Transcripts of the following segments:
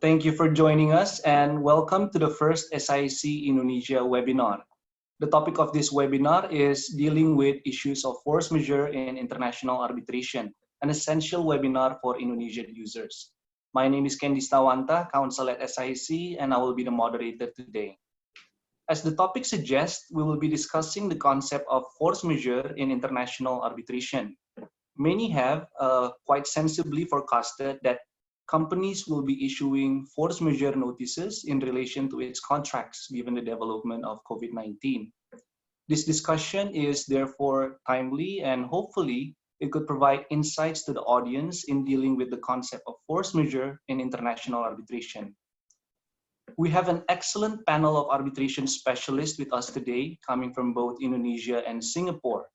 Thank you for joining us and welcome to the first SIAC Indonesia webinar. The topic of this webinar is dealing with issues of force majeure in international arbitration, an essential webinar for Indonesian users. My name is Candy Stawanta, counsel at SIAC, and I will be the moderator today. As the topic suggests, we will be discussing the concept of force majeure in international arbitration. Many have quite sensibly forecasted that companies will be issuing force majeure notices in relation to its contracts given the development of COVID-19. This discussion is therefore timely and hopefully it could provide insights to the audience in dealing with the concept of force majeure in international arbitration. We have an excellent panel of arbitration specialists with us today, coming from both Indonesia and Singapore.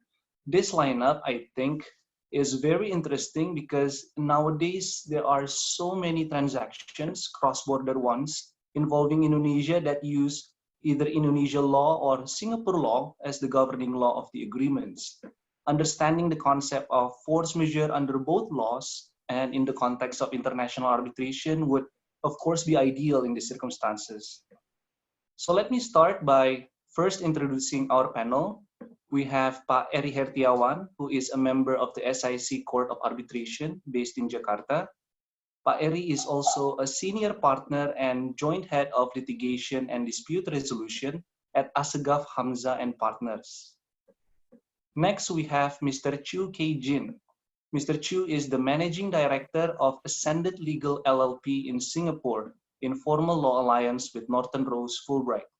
This lineup, I think, is very interesting because nowadays there are so many transactions, cross-border ones, involving Indonesia that use either Indonesia law or Singapore law as the governing law of the agreements. Understanding the concept of force majeure under both laws and in the context of international arbitration would, of course, be ideal in these circumstances. So let me start by first introducing our panel. We have Pak Eri Hertiawan, who is a member of the SIAC Court of Arbitration based in Jakarta. Pak Eri is also a senior partner and joint head of litigation and dispute resolution at Assegaf Hamzah and Partners. Next, we have Mr. Chu K. Jin. Mr. Chu is the managing director of Ascended Legal LLP in Singapore, in formal law alliance with Norton Rose Fulbright.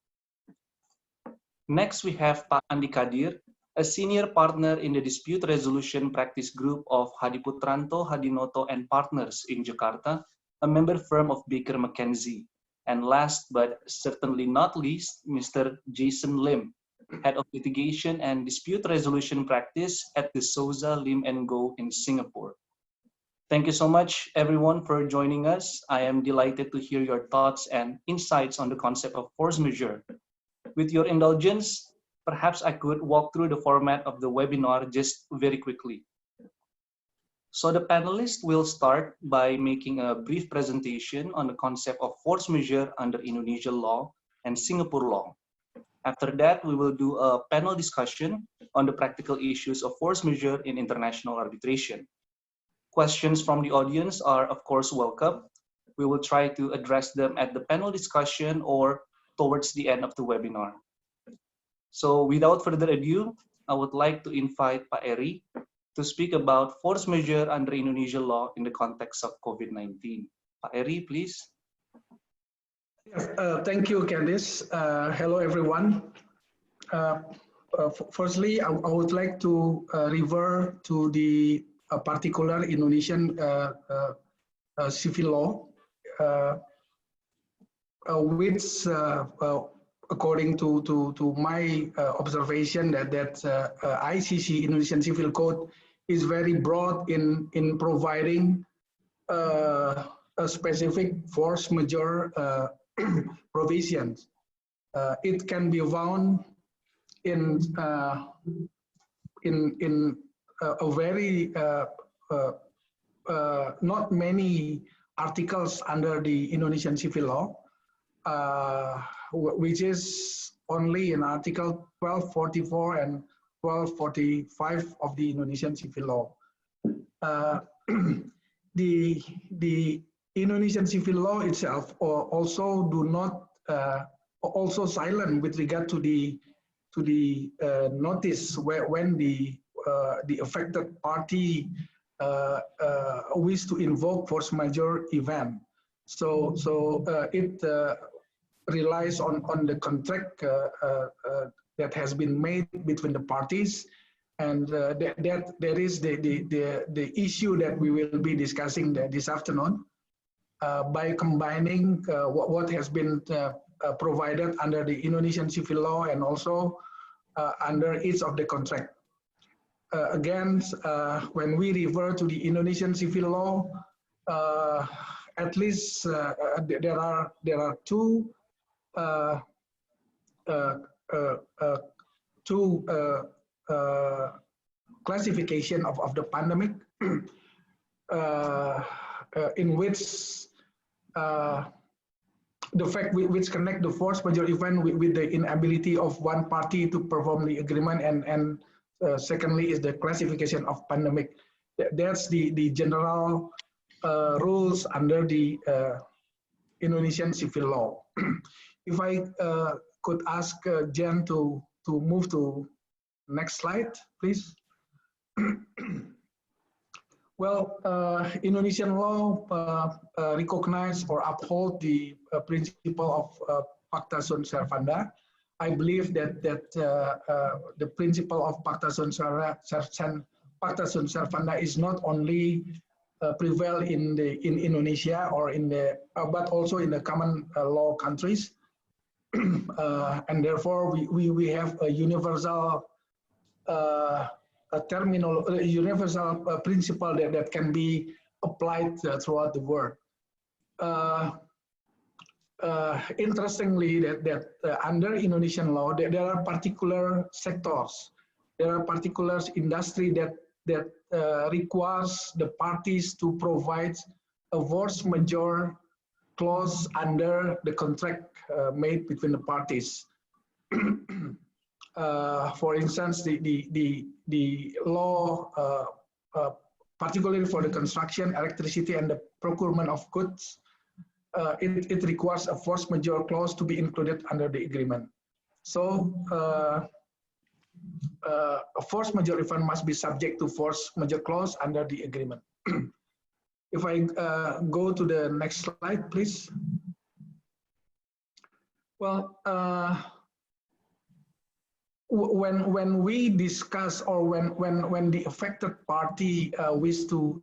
Next, we have Pak Andi Kadir, a senior partner in the dispute resolution practice group of Hadiputranto, Hadinoto and Partners in Jakarta, a member firm of Baker McKenzie. And last but certainly not least, Mr. Jason Lim, head of litigation and dispute resolution practice at De Souza Lim & Go in Singapore. Thank you so much, everyone, for joining us. I am delighted to hear your thoughts and insights on the concept of force majeure. With your indulgence, perhaps I could walk through the format of the webinar just very quickly. So the panelists will start by making a brief presentation on the concept of force majeure under Indonesian law and Singapore law. After that, we will do a panel discussion on the practical issues of force majeure in international arbitration. Questions from the audience are, of course, welcome. We will try to address them at the panel discussion or towards the end of the webinar. So without further ado, I would like to invite Pak Eri to speak about force majeure under Indonesian law in the context of COVID-19. Pak Eri, please. Yes, thank you, Candice. Hello, everyone. Firstly, I would like to revert to the particular Indonesian civil law, which, according to my observation, that ICC, Indonesian Civil Code, is very broad in providing a specific force majeure provisions. It can be found in a very not many articles under the Indonesian civil law, which is only in Article 1244 and 1245 of the Indonesian civil law. The Indonesian civil law itself also do not also silent with regard to the notice when the affected party wish to invoke force majeure event. So it relies on the contract that has been made between the parties, and that is the issue that we will be discussing this afternoon by combining what has been provided under the Indonesian civil law and also under each of the contract. Again, when we refer to the Indonesian civil law, at least there are two classification of the pandemic in which the fact which connect the force majeure event with the inability of one party to perform the agreement, and secondly is the classification of pandemic. That's the general rules under the Indonesian civil law. If I could ask Jen to move to next slide, please. Well, Indonesian law recognize or uphold the principle of pacta sunt servanda. I believe that the principle of pacta sunt servanda is not only prevail in Indonesia or but also in the common law countries, and therefore we have a universal universal principle that can be applied throughout the world. Interestingly, that under Indonesian law, there are particular sectors, there are particular industry that requires the parties to provide a force majeure clause under the contract made between the parties. For instance, the law, particularly for the construction, electricity, and the procurement of goods, it requires a force majeure clause to be included under the agreement. So a force majeure event must be subject to force majeure clause under the agreement. If I go to the next slide, please. Well, when we discuss, or when the affected party wish to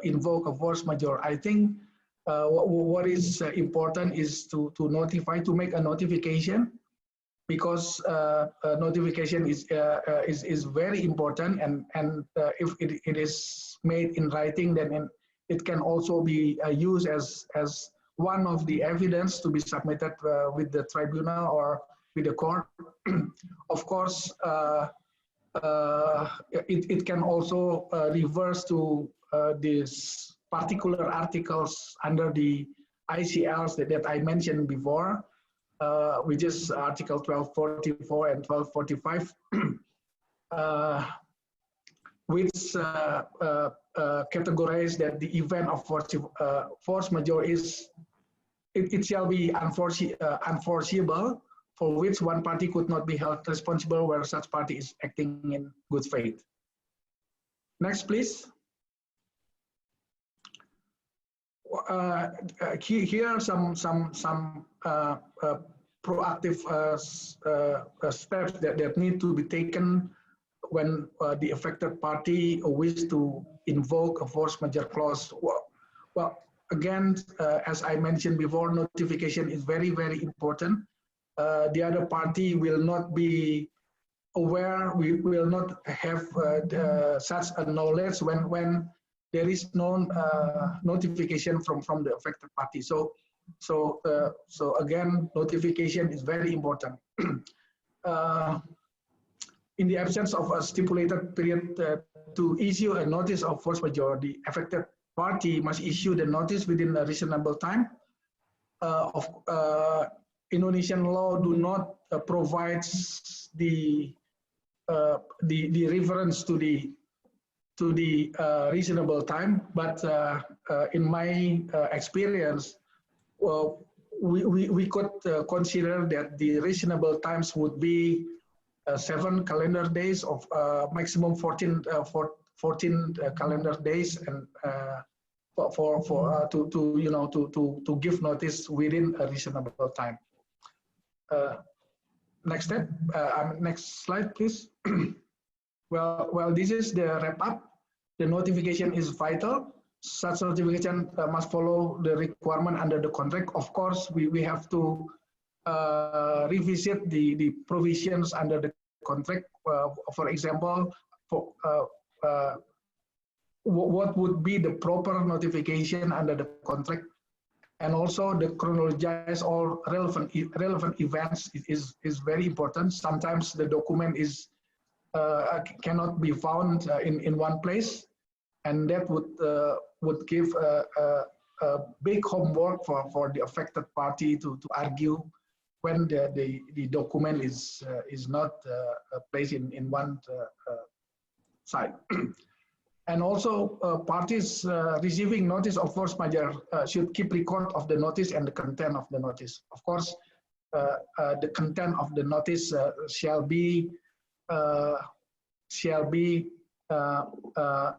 invoke a force majeure, I think what is important is to notify, to make a notification, because notification is very important, and if it is made in writing, then it can also be used as one of the evidence to be submitted with the tribunal or with the court. Of course, it can also reverse to these particular articles under the ICLs that I mentioned before, which is Article 1244 and 1245, which categorize that the event of force majeure it shall be unforeseeable, for which one party could not be held responsible where such party is acting in good faith. Next, please. Here are some proactive steps that need to be taken when the affected party wish to invoke a force majeure clause. Well, again, as I mentioned before, notification is very, very important. The other party will not be aware, we will not have such a knowledge when there is no notification from the affected party. So again, notification is very important. In the absence of a stipulated period to issue a notice of force majeure, the affected party must issue the notice within a reasonable time. Indonesian law do not provide the reference to the reasonable time, but in my experience, we could consider that the reasonable times would be 7 calendar days of maximum 14 calendar days, and to give notice within a reasonable time. Next step. Next slide, please. Well, this is the wrap up. The notification is vital. Such notification must follow the requirement under the contract. Of course, we have to revisit the provisions under the contract. For example, what would be the proper notification under the contract, and also the chronologize all relevant events is very important. Sometimes the document is cannot be found in one place, and that would give big homework for the affected party to argue when the document is not placed in one side. And also parties receiving notice of force majeure should keep record of the notice and the content of the notice. Of course, the content of the notice shall be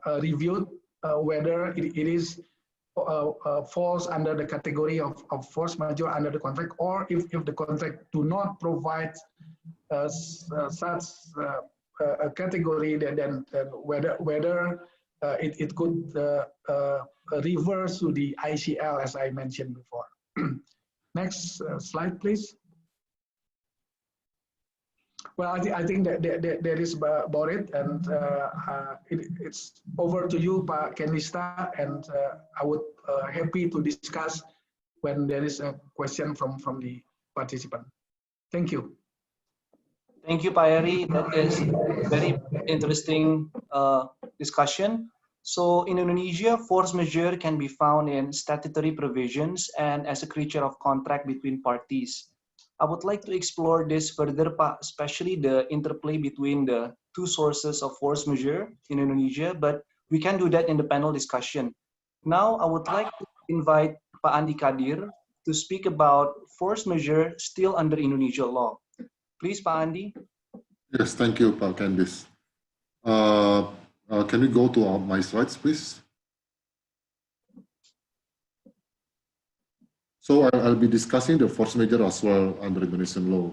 reviewed whether it is falls under the category of force majeure under the contract, or if the contract do not provide such a category, then whether it could reverse to the ICL, as I mentioned before. Next slide, please. Well, I think that is about it, and it's over to you, Pak Kenista, and I would happy to discuss when there is a question from the participant. Thank you. Thank you, Pak Eri. That is a very interesting discussion. So in Indonesia, force majeure can be found in statutory provisions and as a creature of contract between parties. I would like to explore this further, Pak, especially the interplay between the two sources of force majeure in Indonesia, but we can do that in the panel discussion. Now, I would like to invite Pak Andi Kadir to speak about force majeure still under Indonesia law. Please, Pak Andi. Yes, thank you, Pak Candice. Can we go to my slides, please? So I'll be discussing the force majeure as well under Indonesian law.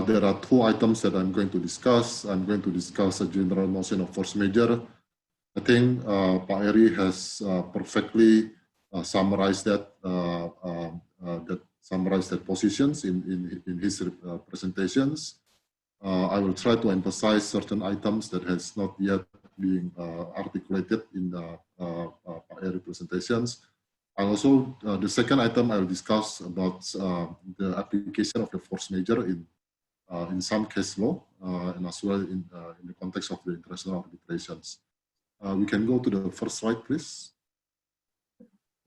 There are two items that I'm going to discuss. I'm going to discuss a general notion of force majeure. I think Pak Eri has perfectly summarized that positions in his presentations. I will try to emphasize certain items that has not yet been articulated in the Pak Eri presentations. And also, the second item I will discuss about the application of the force majeure in some case law and as well in the context of the international arbitrations. We can go to the first slide, please.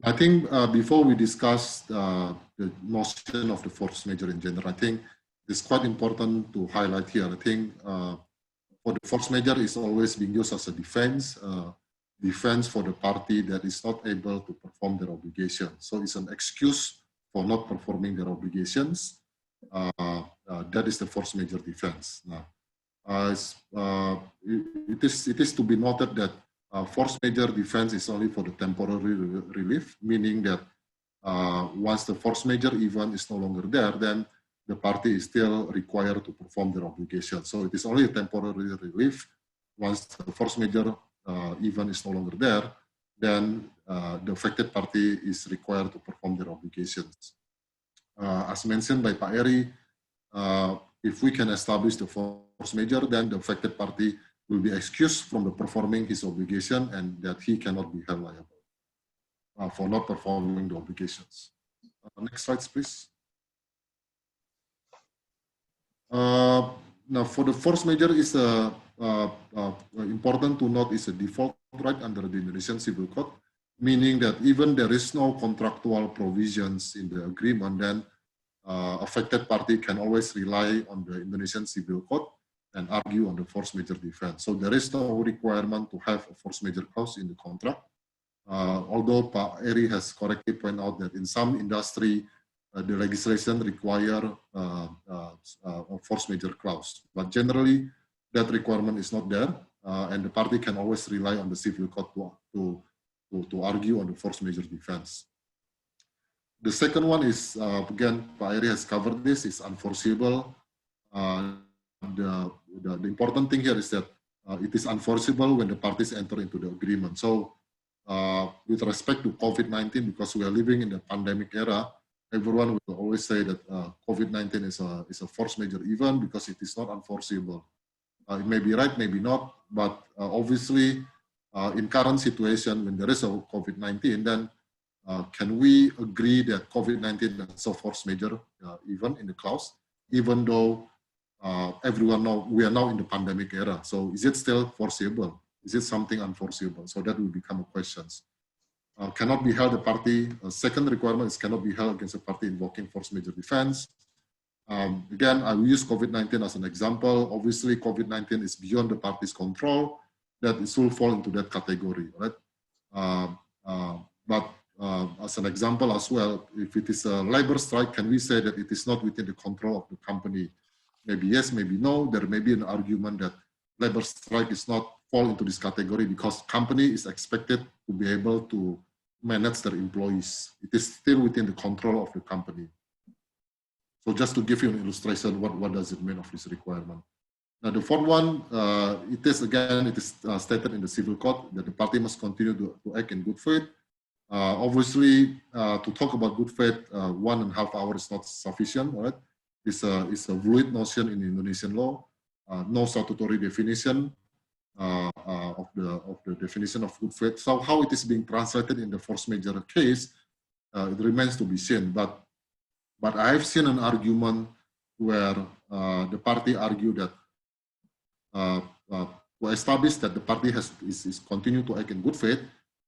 I think before we discuss the notion of the force majeure in general, I think it's quite important to highlight here. I think for the force majeure is always being used as a defense for the party that is not able to perform their obligation. So it's an excuse for not performing their obligations. That is the force majeure defense. Now, it is to be noted that force majeure defense is only for the temporary relief, meaning that once the force majeure event is no longer there, then the party is still required to perform their obligation. So it is only a temporary relief. Once the force majeure event is no longer there, then the affected party is required to perform their obligations. As mentioned by Pak Eri, if we can establish the force majeure, then the affected party will be excused from the performing his obligation and that he cannot be held liable for not performing the obligations. Next slides, please. Now, for the force majeure is important to note is a default right under the Indonesian Civil Code, meaning that even there is no contractual provisions in the agreement, then affected party can always rely on the Indonesian Civil Code and argue on the force majeure defense. So there is no requirement to have a force majeure clause in the contract. Although Pak Eri has correctly pointed out that in some industry, the legislation require a force majeure clause. But generally, that requirement is not there, and the party can always rely on the civil code to argue on the force majeure defense. The second one is, again, Pak Eri has covered this, is unforeseeable. The important thing here is that it is unforeseeable when the parties enter into the agreement. So with respect to COVID-19, because we are living in the pandemic era, everyone will always say that COVID-19 is a force majeure event because it is not unforeseeable. It may be right, maybe not, but obviously in current situation when there is a COVID-19, then can we agree that COVID-19 is a force majeure event in the clause, even though everyone knows we are now in the pandemic era? So is it still foreseeable? Is it something unforeseeable? So that will become a question. cannot be held a party. Second requirement is cannot be held against a party invoking force majeure defense. Again, I will use COVID-19 as an example. Obviously, COVID-19 is beyond the party's control. That it will fall into that category, right? But as an example as well, if it is a labor strike, can we say that it is not within the control of the company? Maybe yes, maybe no. There may be an argument that labor strike is not fall into this category because company is expected to be able to manage their employees. It is still within the control of the company. So just to give you an illustration, what does it mean of this requirement? Now the fourth one, it is stated in the civil code that the party must continue to act in good faith. Obviously, to talk about good faith, 1.5 hours is not sufficient, right? It's a fluid notion in Indonesian law. No statutory definition of the definition of good faith. So how it is being translated in the force majeure case, it remains to be seen. But I have seen an argument where the party argued that to establish that the party is continue to act in good faith,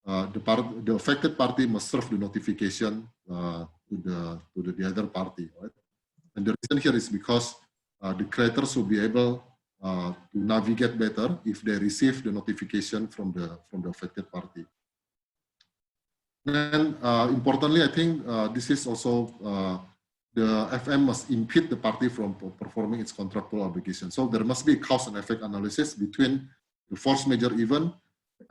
the affected party must serve the notification to the other party, right? And the reason here is because the creditors will be able to navigate better if they receive the notification from the affected party. And importantly, I think this is also the FM must impede the party from performing its contractual obligation. So there must be a cause and effect analysis between the force majeure event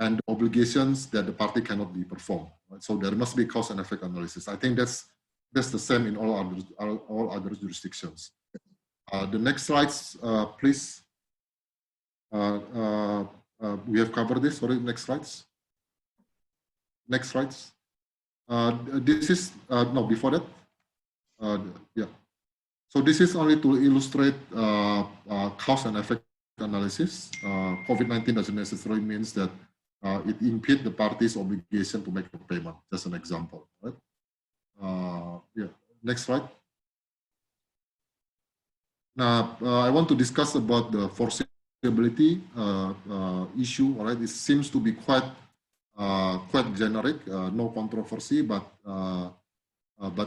and the obligations that the party cannot be performed. Right? So there must be cause and effect analysis. I think that's the same in all other jurisdictions. The next slides, please. We have covered this. Sorry, next slides. Next slides. This is no before that. Yeah. So this is only to illustrate cause and effect analysis. COVID-19 doesn't necessarily means that it impedes the party's obligation to make a payment. Just an example, right? Yeah. Next slide. Now, I want to discuss about the foreseeability issue. All right, it seems to be quite generic, no controversy, but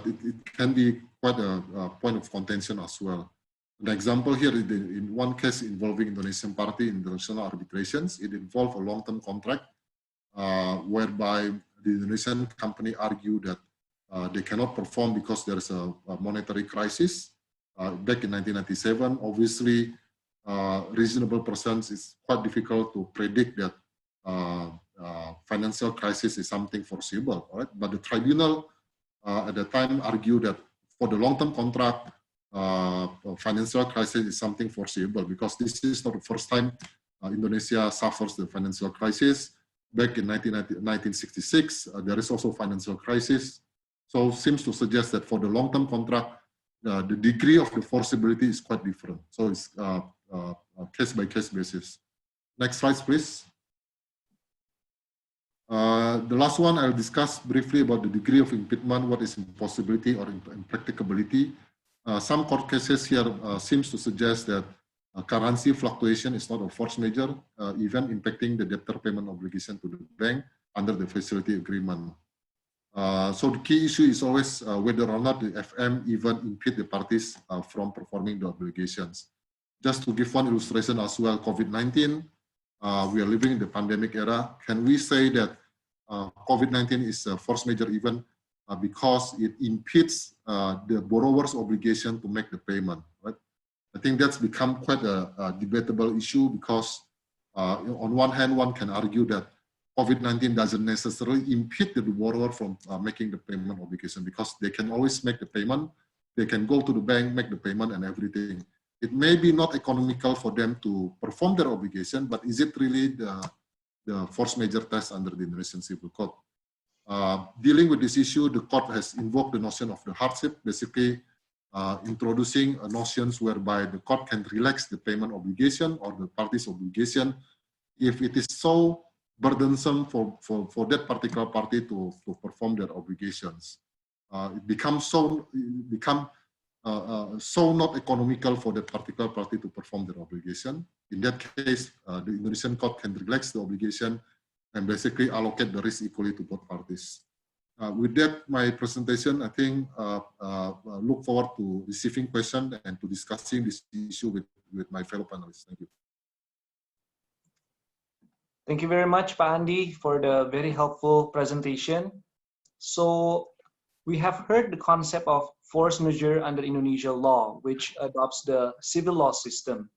it can be quite a point of contention as well. An example here, in one case involving Indonesian party in international arbitrations, it involved a long-term contract whereby the Indonesian company argued that they cannot perform because there is a monetary crisis. Back in 1997, obviously, reasonable persons, it's quite difficult to predict that financial crisis is something foreseeable, right? But the tribunal at the time argued that for the long-term contract, financial crisis is something foreseeable because this is not the first time Indonesia suffers the financial crisis. Back in 1966, there is also financial crisis. So it seems to suggest that for the long-term contract, the degree of the forcibility is quite different. So it's case-by-case basis. Next slide, please. The last one, I'll discuss briefly about the degree of impediment, what is impossibility or impracticability. Some court cases here seems to suggest that currency fluctuation is not a force majeure event impacting the debtor payment obligation to the bank under the facility agreement. So the key issue is always whether or not the FM even impede the parties from performing the obligations. Just to give one illustration as well, COVID-19, we are living in the pandemic era. Can we say that COVID-19 is a force majeure event because it impedes the borrower's obligation to make the payment, right? I think that's become quite a debatable issue because on one hand, one can argue that COVID-19 doesn't necessarily impede the borrower from making the payment obligation because they can always make the payment. They can go to the bank, make the payment and everything. It may be not economical for them to perform their obligation, but is it really the force majeure test under the Indonesian Civil Code? Dealing with this issue, the court has invoked the notion of the hardship, basically introducing notions whereby the court can relax the payment obligation or the party's obligation if it is so burdensome for that particular party to perform their obligations. It becomes so not economical for that particular party to perform their obligation. In that case, the Indonesian court can relax the obligation and basically allocate the risk equally to both parties. With that, my presentation, I think, look forward to receiving questions and to discussing this issue with my fellow panelists. Thank you. Thank you very much, Pa Andi, for the very helpful presentation. So we have heard the concept of force majeure under Indonesia law, which adopts the civil law system.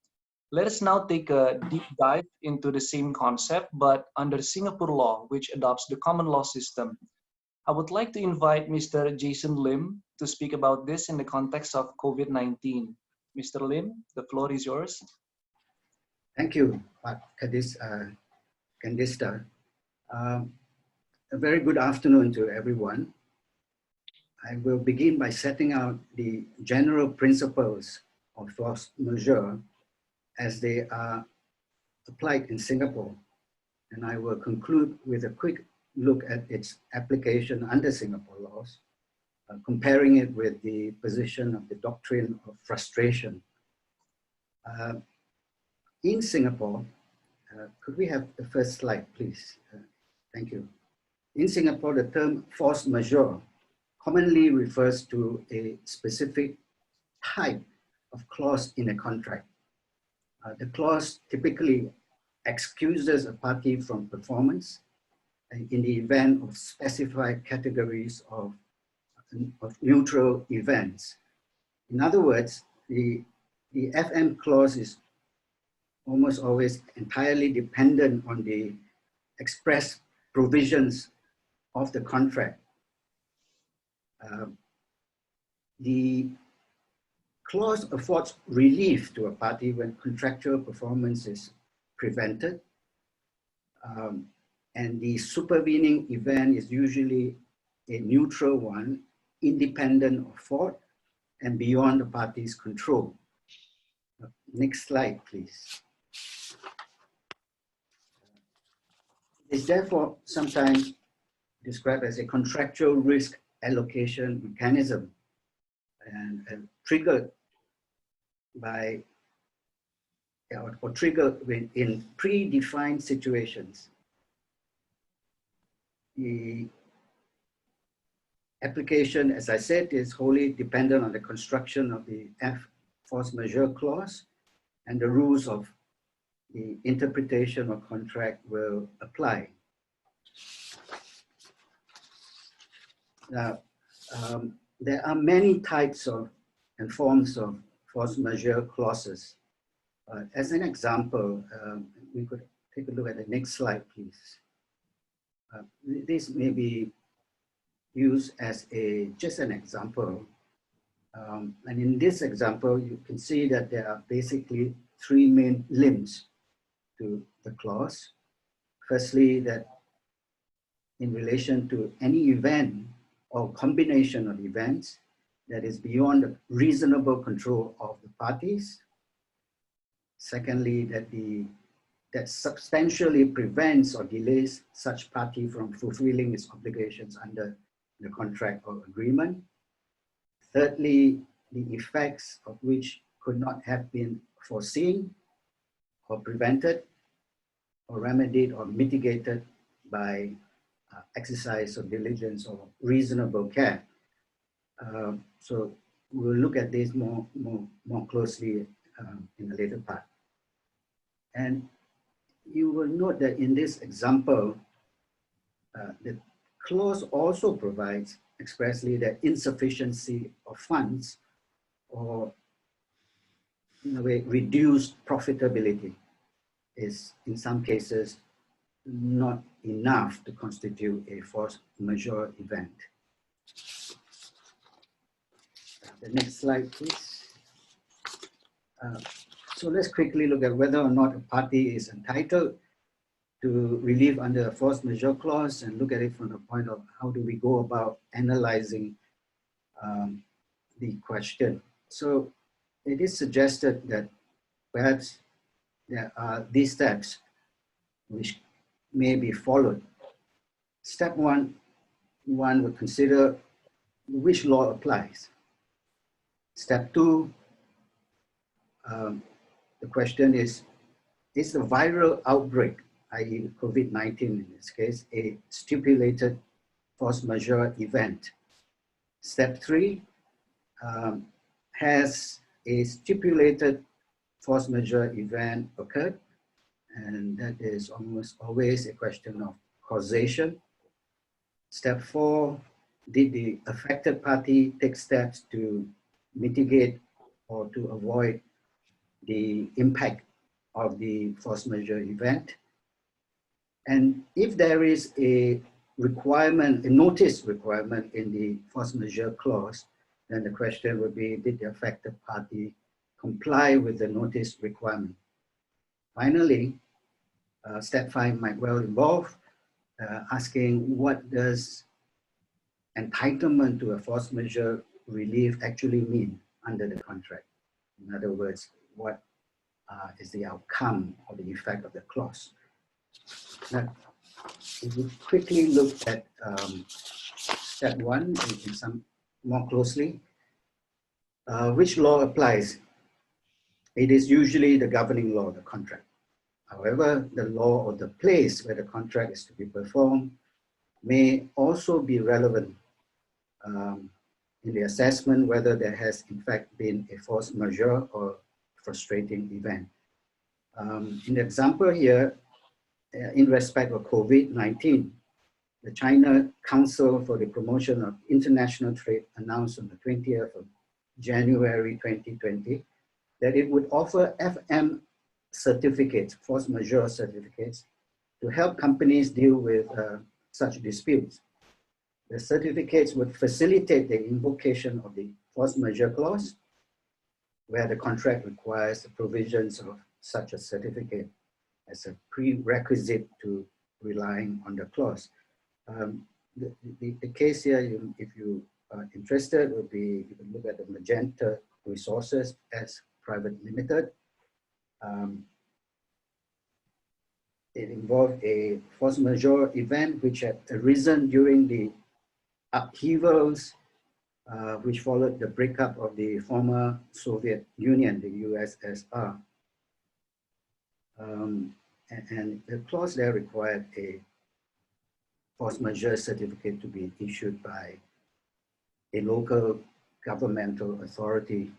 Let us now take a deep dive into the same concept, but under Singapore law, which adopts the common law system. I would like to invite Mr. Jason Lim to speak about this in the context of COVID-19. Mr. Lim, the floor is yours. Thank you, Pak Kandista. A very good afternoon to everyone. I will begin by setting out the general principles of force majeure as they are applied in Singapore. And I will conclude with a quick look at its application under Singapore laws, comparing it with the position of the doctrine of frustration. In Singapore, could we have the first slide, please? Thank you. In Singapore, the term force majeure commonly refers to a specific type of clause in a contract. The clause typically excuses a party from performance in the event of specified categories of neutral events. In other words, the FM clause is almost always entirely dependent on the express provisions of the contract. The clause affords relief to a party when contractual performance is prevented, and the supervening event is usually a neutral one, independent of fault and beyond the party's control. Next slide, please. It's therefore sometimes described as a contractual risk allocation mechanism and triggered by or triggered in predefined situations. The application, as I said, is wholly dependent on the construction of the force majeure clause, and the rules of the interpretation of contract will apply. Now, there are many types of and forms of force majeure clauses. As an example, we could take a look at the next slide, please. This may be used as just an example. And in this example, you can see that there are basically three main limbs to the clause. Firstly, that in relation to any event or combination of events that is beyond the reasonable control of the parties. Secondly, that substantially prevents or delays such party from fulfilling its obligations under the contract or agreement. Thirdly, the effects of which could not have been foreseen or prevented or remedied or mitigated by exercise of diligence or reasonable care. So we'll look at this more closely in a later part. And you will note that in this example, the clause also provides expressly that insufficiency of funds or in a way reduced profitability is in some cases not enough to constitute a force majeure event. The next slide, please. So let's quickly look at whether or not a party is entitled to relief under a force majeure clause and look at it from the point of how do we go about analyzing the question. So it is suggested that perhaps there are these steps which may be followed. Step one would consider which law applies. Step two, the question is the viral outbreak i.e. COVID-19 in this case, a stipulated force majeure event. Step 3 has a stipulated force majeure event occurred, and that is almost always a question of causation. Step 4, did the affected party take steps to mitigate or to avoid the impact of the force majeure event? And if there is a requirement, a notice requirement in the force majeure clause, then the question would be, did the affected party comply with the notice requirement? Finally, step 5 might well involve asking, what does entitlement to a force majeure relief actually mean under the contract? In other words, what is the outcome or the effect of the clause? Now, if we quickly look at step 1 in some more closely, which law applies? It is usually the governing law, the contract. However, the law or the place where the contract is to be performed may also be relevant in the assessment whether there has in fact been a force majeure or frustrating event. In the example here, in respect of COVID-19, the China Council for the Promotion of International Trade announced on the 20th of January 2020 that it would offer FM certificates, force majeure certificates, to help companies deal with such disputes. The certificates would facilitate the invocation of the force majeure clause, where the contract requires the provisions of such a certificate as a prerequisite to relying on the clause. The case here, if you are interested, would be, you can look at the Majeure Resources as Private Limited. It involved a force majeure event which had arisen during the upheavals which followed the breakup of the former Soviet Union, the USSR. And the clause there required a force majeure certificate to be issued by a local governmental authority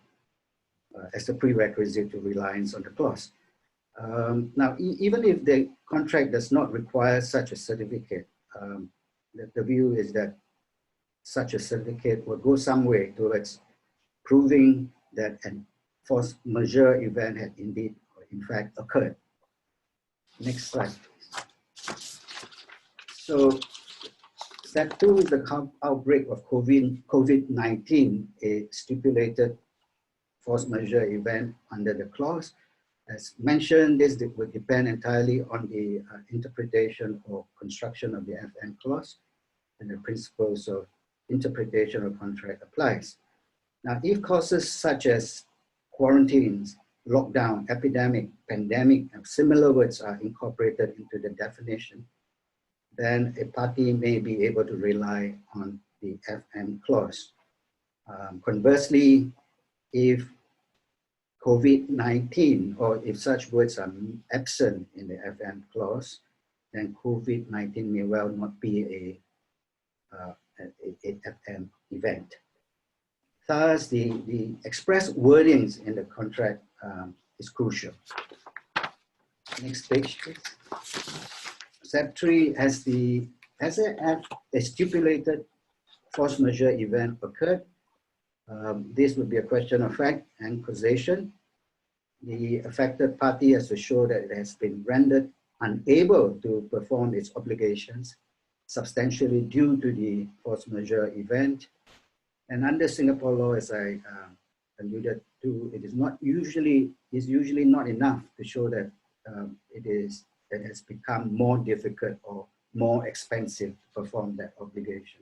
as a prerequisite to reliance on the clause. Now, even if the contract does not require such a certificate, the view is that such a certificate will go some way towards proving that a force majeure event had indeed, or in fact, occurred. Next slide, please. So, step 2 is the outbreak of COVID-19, a stipulated force majeure event under the clause. As mentioned, this would depend entirely on the interpretation or construction of the FM clause, and the principles of interpretation of contract applies. Now, if causes such as quarantines, lockdown, epidemic, pandemic, and similar words are incorporated into the definition, then a party may be able to rely on the FM clause. Conversely, if COVID-19, or if such words are absent in the FM clause, then COVID-19 may well not be a FM event. Thus, the express wordings in the contract is crucial. Next page, please. Step 3, as a stipulated force majeure event occurred, this would be a question of fact and causation. The affected party has to show that it has been rendered unable to perform its obligations substantially due to the force majeure event. And under Singapore law, as I alluded to, it is usually not enough to show that it has become more difficult or more expensive to perform that obligation.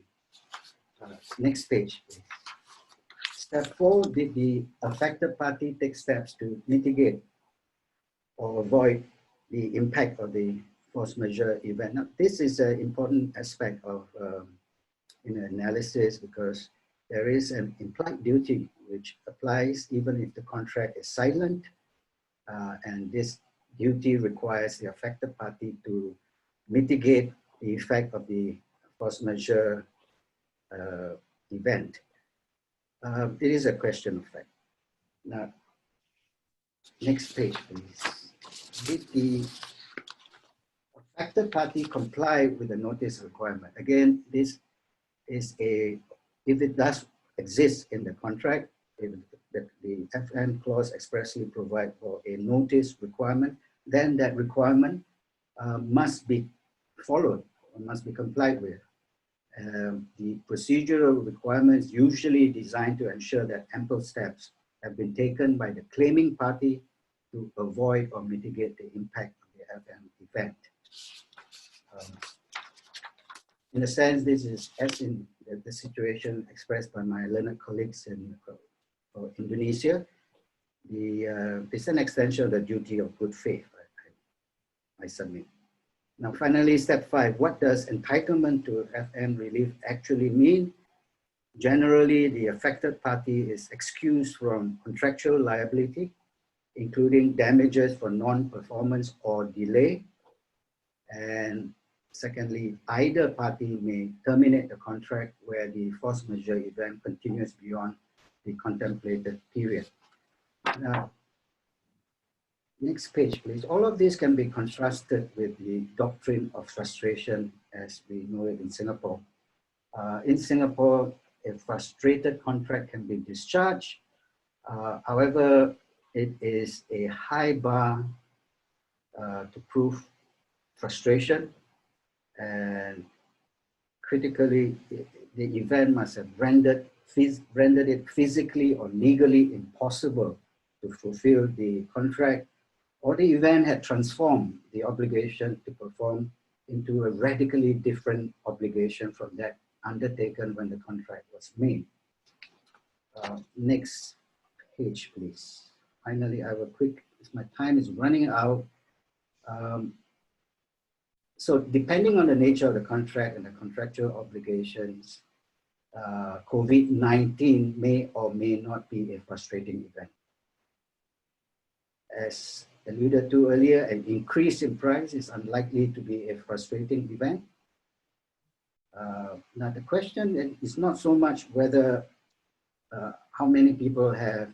Next page, please. Step 4, did the affected party take steps to mitigate or avoid the impact of the force majeure event? Now, this is an important aspect of analysis, because there is an implied duty which applies even if the contract is silent, and this duty requires the affected party to mitigate the effect of the force majeure event. It is a question of fact. Now, next page, please. Did the affected party comply with the notice requirement? Again, this is if it does exist in the contract, if the FN clause expressly provide for a notice requirement, then that requirement must be followed, or must be complied with. The procedural requirements usually designed to ensure that ample steps have been taken by the claiming party to avoid or mitigate the impact of the FM event. In a sense, this is as in the situation expressed by my learned colleagues in Indonesia. It's an extension of the duty of good faith, I submit. Now, finally, step 5, what does entitlement to FM relief actually mean? Generally, the affected party is excused from contractual liability, including damages for non-performance or delay. And secondly, either party may terminate the contract where the force majeure event continues beyond the contemplated period. Now, next page, please. All of this can be contrasted with the doctrine of frustration as we know it in Singapore. In Singapore, a frustrated contract can be discharged. However, it is a high bar to prove frustration, and critically, the event must have rendered it physically or legally impossible to fulfill the contract, or the event had transformed the obligation to perform into a radically different obligation from that undertaken when the contract was made. Next page, please. Finally, I will quick, as my time is running out. So depending on the nature of the contract and the contractual obligations, COVID-19 may or may not be a frustrating event. As alluded to earlier, an increase in price is unlikely to be a frustrating event. Now the question is not so much whether how many people have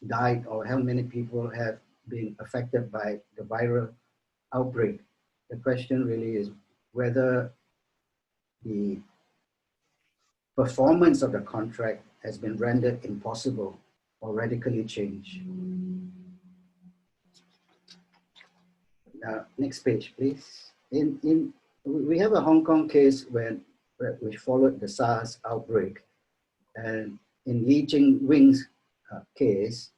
died or how many people have been affected by the viral outbreak. The question really is whether the performance of the contract has been rendered impossible or radically changed. Next page, please. We have a Hong Kong case which followed the SARS outbreak, and in Lee Ching Wing's case,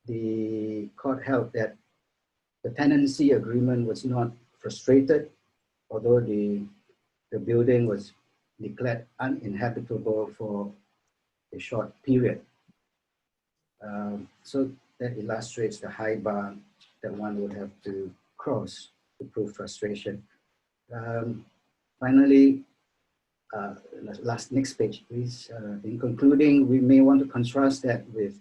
the court held that the tenancy agreement was not frustrated, although the building was declared uninhabitable for a short period. So that illustrates the high bar that one would have to cross to prove frustration. Finally, next page, please. In concluding, we may want to contrast that with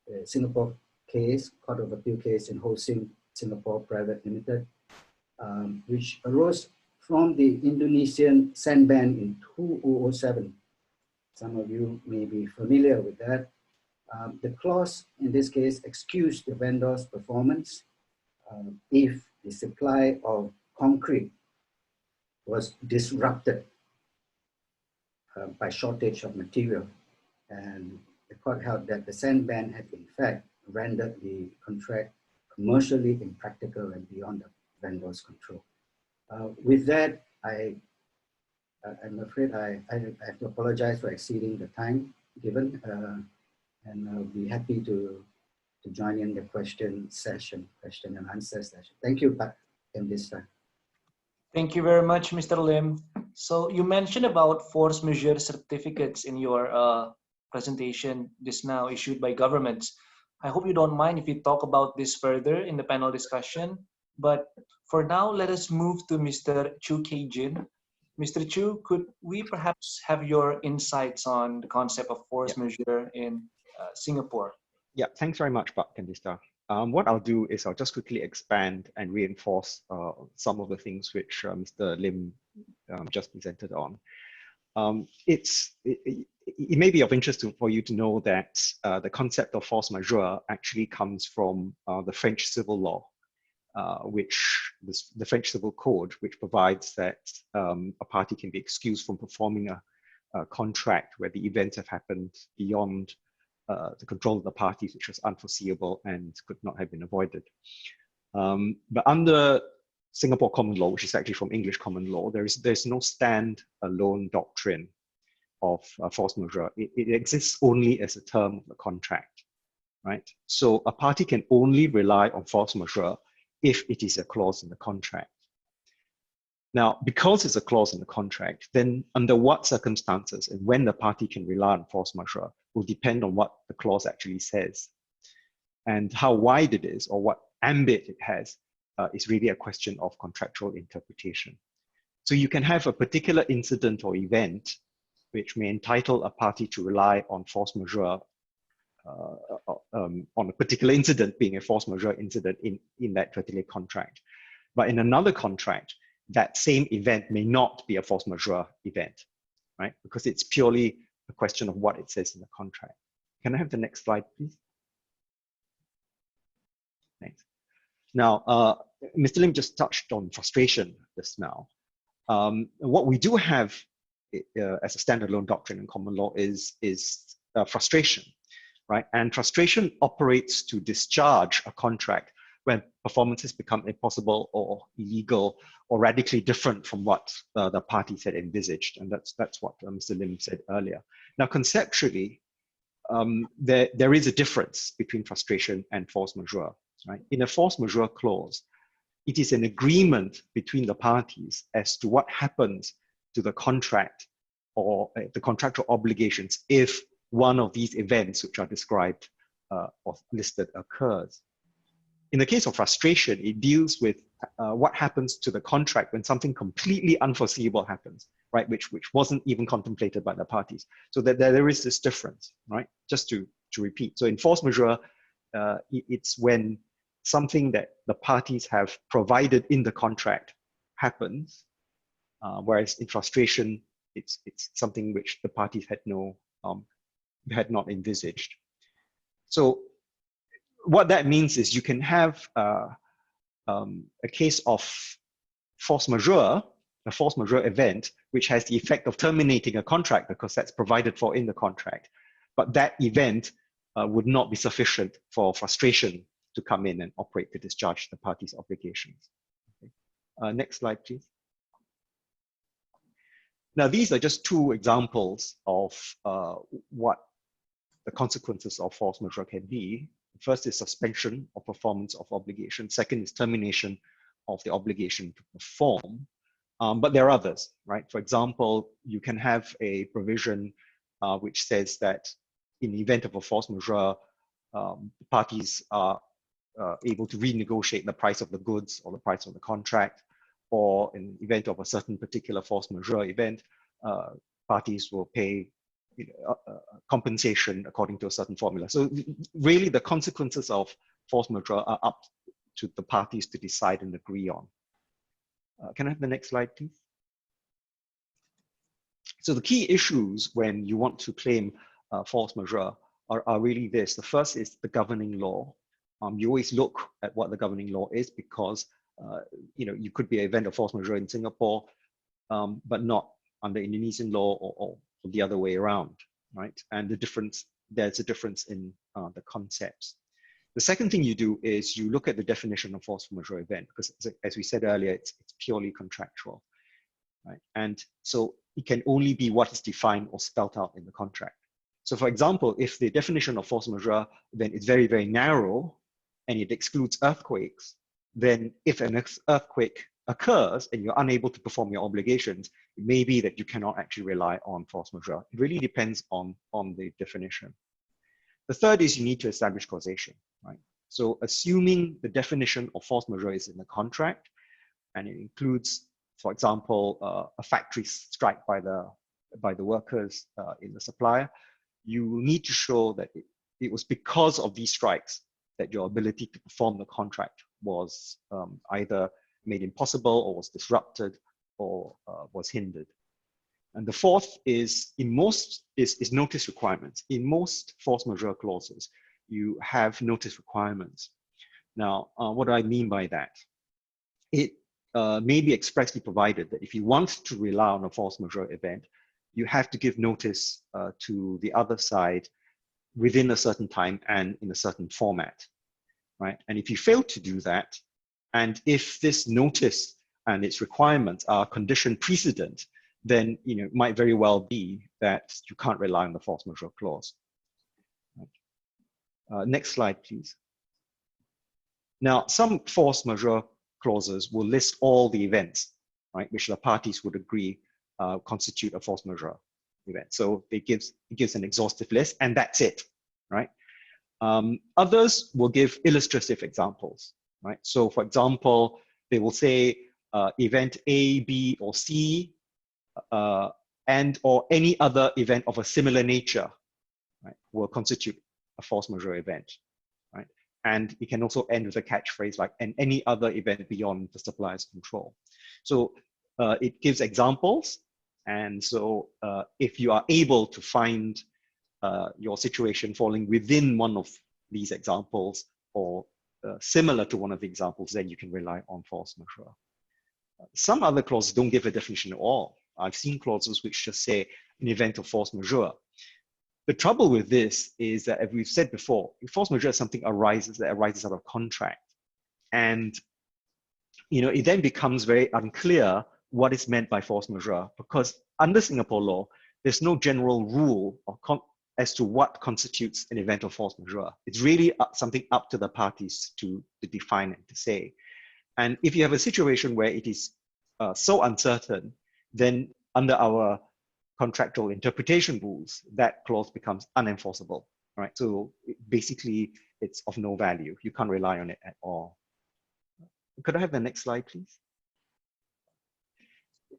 the Singapore case, Court of Appeal case in Ho Sing Singapore Private Limited, which arose from the Indonesian sand ban in 2007. Some of you may be familiar with that. The clause in this case excused the vendor's performance if the supply of concrete was disrupted by shortage of material. And the court held that the sand ban had in fact rendered the contract commercially impractical and beyond the vendor's control. With that, I'm afraid I have to apologize for exceeding the time given, and I'll be happy to join in the question and answer session. Thank you, Pat, in this time. Thank you very much, Mr. Lim. So you mentioned about force majeure certificates in your presentation just now issued by governments. I hope you don't mind if we talk about this further in the panel discussion. But for now, let us move to Mr. Chu Kei-jin. Mr. Chu, could we perhaps have your insights on the concept of force majeure in Singapore? Yeah, thanks very much, Pak Kandista. what I'll do is I'll just quickly expand and reinforce some of the things which Mr. Lim just presented on. It may be of interest for you to know that the concept of force majeure actually comes from the French civil law, the French Civil Code, which provides that a party can be excused from performing a contract where the events have happened beyond the control of the parties, which was unforeseeable and could not have been avoided. But under Singapore common law, which is actually from English common law, there's no stand-alone doctrine of force majeure. It exists only as a term of the contract, right? So a party can only rely on force majeure if it is a clause in the contract. Now, because it's a clause in the contract, then under what circumstances and when the party can rely on force majeure will depend on what the clause actually says. And how wide it is or what ambit it has is really a question of contractual interpretation. So you can have a particular incident or event which may entitle a party to rely on force majeure on a particular incident being a force majeure incident in that particular contract. But in another contract, that same event may not be a force majeure event, right? Because it's purely a question of what it says in the contract. Can I have the next slide, please? Thanks. Now, Mr. Lim just touched on frustration just now. What we do have as a standalone doctrine in common law is frustration, right? And frustration operates to discharge a contract when performances become impossible or illegal or radically different from what the parties had envisaged. And that's what Mr. Lim said earlier. Now, conceptually, there is a difference between frustration and force majeure, right? In a force majeure clause, it is an agreement between the parties as to what happens to the contract or the contractual obligations if one of these events which are described or listed occurs. In the case of frustration, it deals with what happens to the contract when something completely unforeseeable happens, right? Which wasn't even contemplated by the parties. So that there is this difference, right? Just to repeat. So in force majeure, it's when something that the parties have provided in the contract happens, whereas in frustration, it's something which the parties had not envisaged. So what that means is you can have a case of force majeure, a force majeure event, which has the effect of terminating a contract because that's provided for in the contract. But that event would not be sufficient for frustration to come in and operate to discharge the party's obligations. Okay. Next slide, please. Now, these are just two examples of what the consequences of force majeure can be. First is suspension of performance of obligation. Second is termination of the obligation to perform. But there are others, right? For example, you can have a provision which says that in the event of a force majeure, parties are able to renegotiate the price of the goods or the price of the contract, or in the event of a certain particular force majeure event, parties will pay compensation according to a certain formula. So really the consequences of force majeure are up to the parties to decide and agree on. Can I have the next slide, please? So the key issues when you want to claim force majeure are really this. The first is the governing law. You always look at what the governing law is because you could be an event of force majeure in Singapore, but not under Indonesian law or the other way around, right? And there's a difference in the concepts. The second thing you do is you look at the definition of force majeure event, because as we said earlier, it's purely contractual, right? And so it can only be what is defined or spelled out in the contract. So for example, if the definition of force majeure event is very, very narrow and it excludes earthquakes, then if an earthquake occurs and you're unable to perform your obligations, it may be that you cannot actually rely on force majeure. It really depends on the definition. The third is you need to establish causation, right? So assuming the definition of force majeure is in the contract, and it includes, for example, a factory strike by the workers in the supplier, you need to show that it was because of these strikes that your ability to perform the contract was either made impossible or was disrupted or was hindered. And the fourth is notice requirements. In most force majeure clauses, you have notice requirements. Now, what do I mean by that? It may be expressly provided that if you want to rely on a force majeure event, you have to give notice to the other side within a certain time and in a certain format, right? And if you fail to do that, and if this notice and its requirements are condition precedent, then it might very well be that you can't rely on the force majeure clause. Next slide, please. Now, some force majeure clauses will list all the events, right, which the parties would agree constitute a force majeure event. So it gives an exhaustive list, and that's it, right? Others will give illustrative examples, right? So, for example, they will say event A, B, or C, and or any other event of a similar nature, right, will constitute a force majeure event, right? And it can also end with a catchphrase like, and any other event beyond the supplier's control. So it gives examples. And so if you are able to find your situation falling within one of these examples or similar to one of the examples, then you can rely on force majeure. Some other clauses don't give a definition at all. I've seen clauses which just say an event of force majeure. The trouble with this is that, as we've said before, force majeure is something that arises out of contract. And it then becomes very unclear what is meant by force majeure, because under Singapore law, there's no general rule as to what constitutes an event of force majeure. It's really something up to the parties to define and to say. And if you have a situation where it is so uncertain, then under our contractual interpretation rules, that clause becomes unenforceable, right? So basically, it's of no value. You can't rely on it at all. Could I have the next slide, please?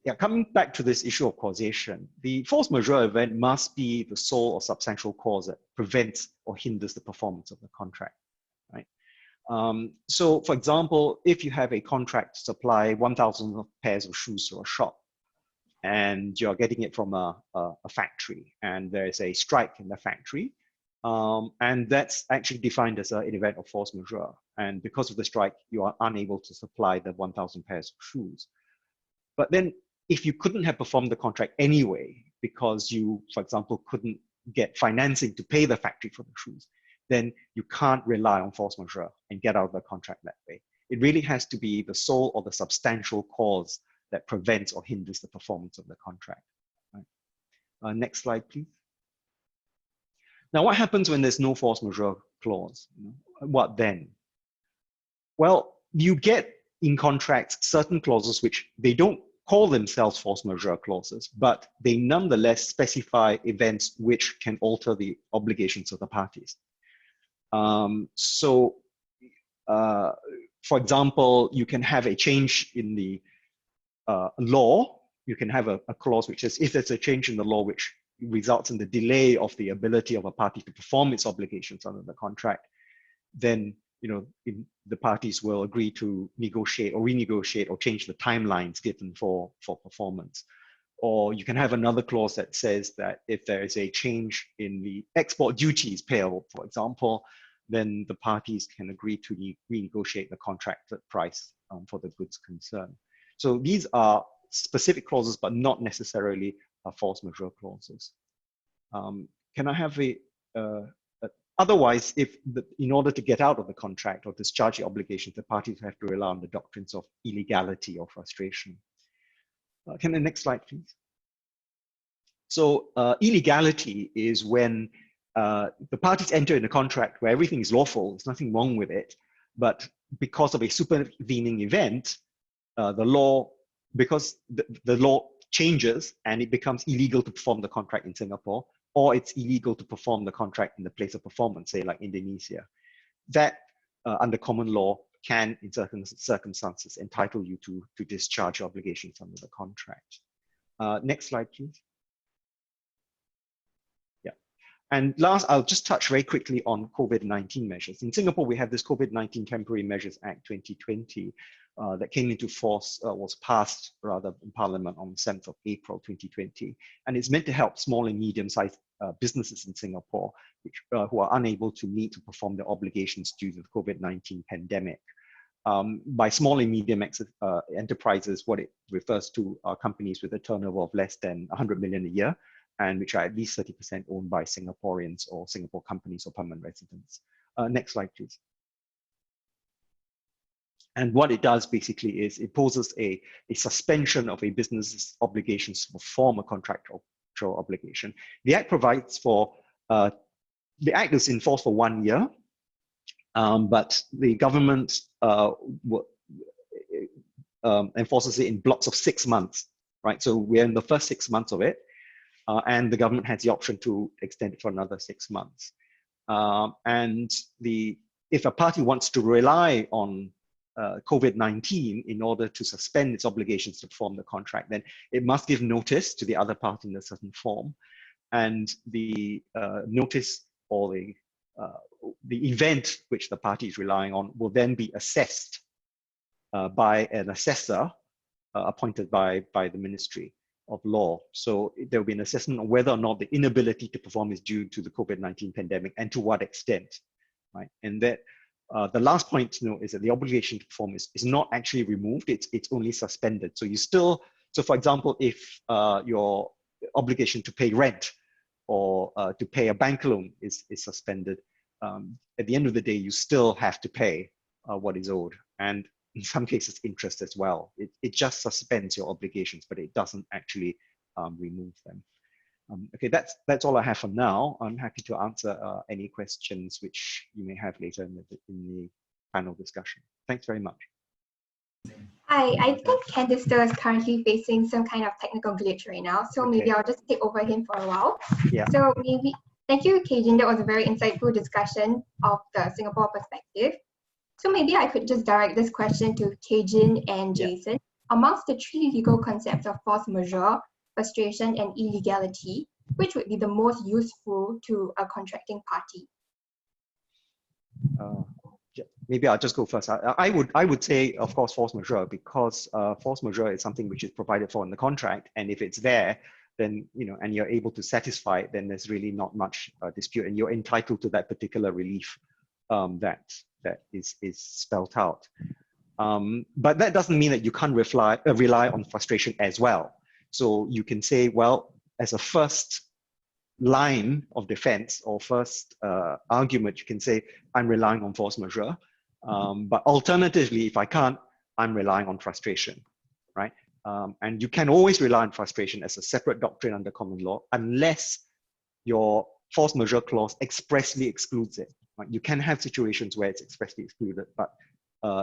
Yeah, coming back to this issue of causation, the force majeure event must be the sole or substantial cause that prevents or hinders the performance of the contract, right? So, for example, if you have a contract to supply 1,000 pairs of shoes to a shop, and you're getting it from a factory, and there's a strike in the factory, and that's actually defined as an event of force majeure. And because of the strike, you are unable to supply the 1,000 pairs of shoes. But then if you couldn't have performed the contract anyway, because you, for example, couldn't get financing to pay the factory for the shoes, then you can't rely on force majeure and get out of the contract that way. It really has to be the sole or the substantial cause that prevents or hinders the performance of the contract. Right? Next slide, please. Now, what happens when there's no force majeure clause? What then? Well, you get in contracts certain clauses which they don't call themselves force majeure clauses, but they nonetheless specify events which can alter the obligations of the parties. For example, you can have a change in the law. You can have a clause which says if there's a change in the law which results in the delay of the ability of a party to perform its obligations under the contract, then the parties will agree to negotiate or renegotiate or change the timelines given for performance. Or you can have another clause that says that if there is a change in the export duties payable, for example, then the parties can agree to renegotiate the contracted price for the goods concerned. So these are specific clauses, but not necessarily force majeure clauses. Can I have otherwise, in order to get out of the contract or discharge the obligations, the parties have to rely on the doctrines of illegality or frustration. Can the next slide, please? So illegality is when the parties enter in a contract where everything is lawful, there's nothing wrong with it, but because of a supervening event, the law changes and it becomes illegal to perform the contract in Singapore, or it's illegal to perform the contract in the place of performance, say like Indonesia. That, under common law, can, in certain circumstances, entitle you to discharge your obligations under the contract. Next slide, please. Yeah. And last, I'll just touch very quickly on COVID-19 measures. In Singapore, we have this COVID-19 Temporary Measures Act 2020 that came into force, was passed rather in Parliament on the 7th of April 2020. And it's meant to help small and medium-sized businesses in Singapore who are unable to meet to perform their obligations due to the COVID-19 pandemic. By small and medium enterprises, what it refers to are companies with a turnover of less than 100 million a year, and which are at least 30% owned by Singaporeans or Singapore companies or permanent residents. Next slide, please. And what it does basically is it poses a suspension of a business's obligations to perform a contractual obligation. The Act provides for, the Act is in force for 1 year, but the government enforces it in blocks of 6 months, right? So we're in the first 6 months of it, and the government has the option to extend it for another 6 months. And if a party wants to rely on COVID-19 in order to suspend its obligations to perform the contract, then it must give notice to the other party in a certain form. And the notice or the event which the party is relying on will then be assessed by an assessor appointed by the Ministry of Law. So there will be an assessment on whether or not the inability to perform is due to the COVID-19 pandemic and to what extent, right? And that the last point to note is that the obligation to perform is not actually removed, it's only suspended. So you still, so for example, if your obligation to pay rent or to pay a bank loan is suspended, at the end of the day, you still have to pay what is owed. And in some cases, interest as well. It just suspends your obligations, but it doesn't actually remove them. Okay, that's all I have for now. I'm happy to answer any questions which you may have later in the panel discussion. Thanks very much. Hi, I think Candice is currently facing some kind of technical glitch right now, so maybe I'll just take over him for a while. Yeah. So maybe, thank you, Kajin. That was a very insightful discussion of the Singapore perspective. So maybe I could just direct this question to Kajin and Jason. Amongst the three legal concepts of force majeure, frustration, and illegality, which would be the most useful to a contracting party? Maybe I'll just go first. I would say, of course, force majeure, because force majeure is something which is provided for in the contract, and if it's there, then and you're able to satisfy it, then there's really not much dispute, and you're entitled to that particular relief that is spelled out. But that doesn't mean that you can't rely on frustration as well. So you can say, well, as a first line of defense or first argument, you can say, I'm relying on force majeure. But alternatively, if I can't, I'm relying on frustration, right? And you can always rely on frustration as a separate doctrine under common law, unless your force majeure clause expressly excludes it. Right? You can have situations where it's expressly excluded, but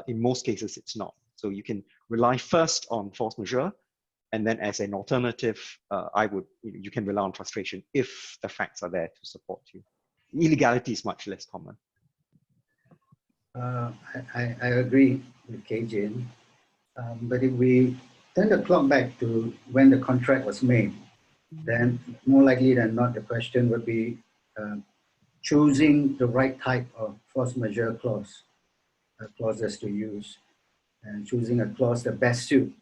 in most cases, it's not. So you can rely first on force majeure, and then as an alternative, you can rely on frustration if the facts are there to support you. Illegality is much less common. I agree with Kajin, but if we turn the clock back to when the contract was made, then more likely than not, the question would be choosing the right type of force majeure clauses to use, and choosing a clause that best suits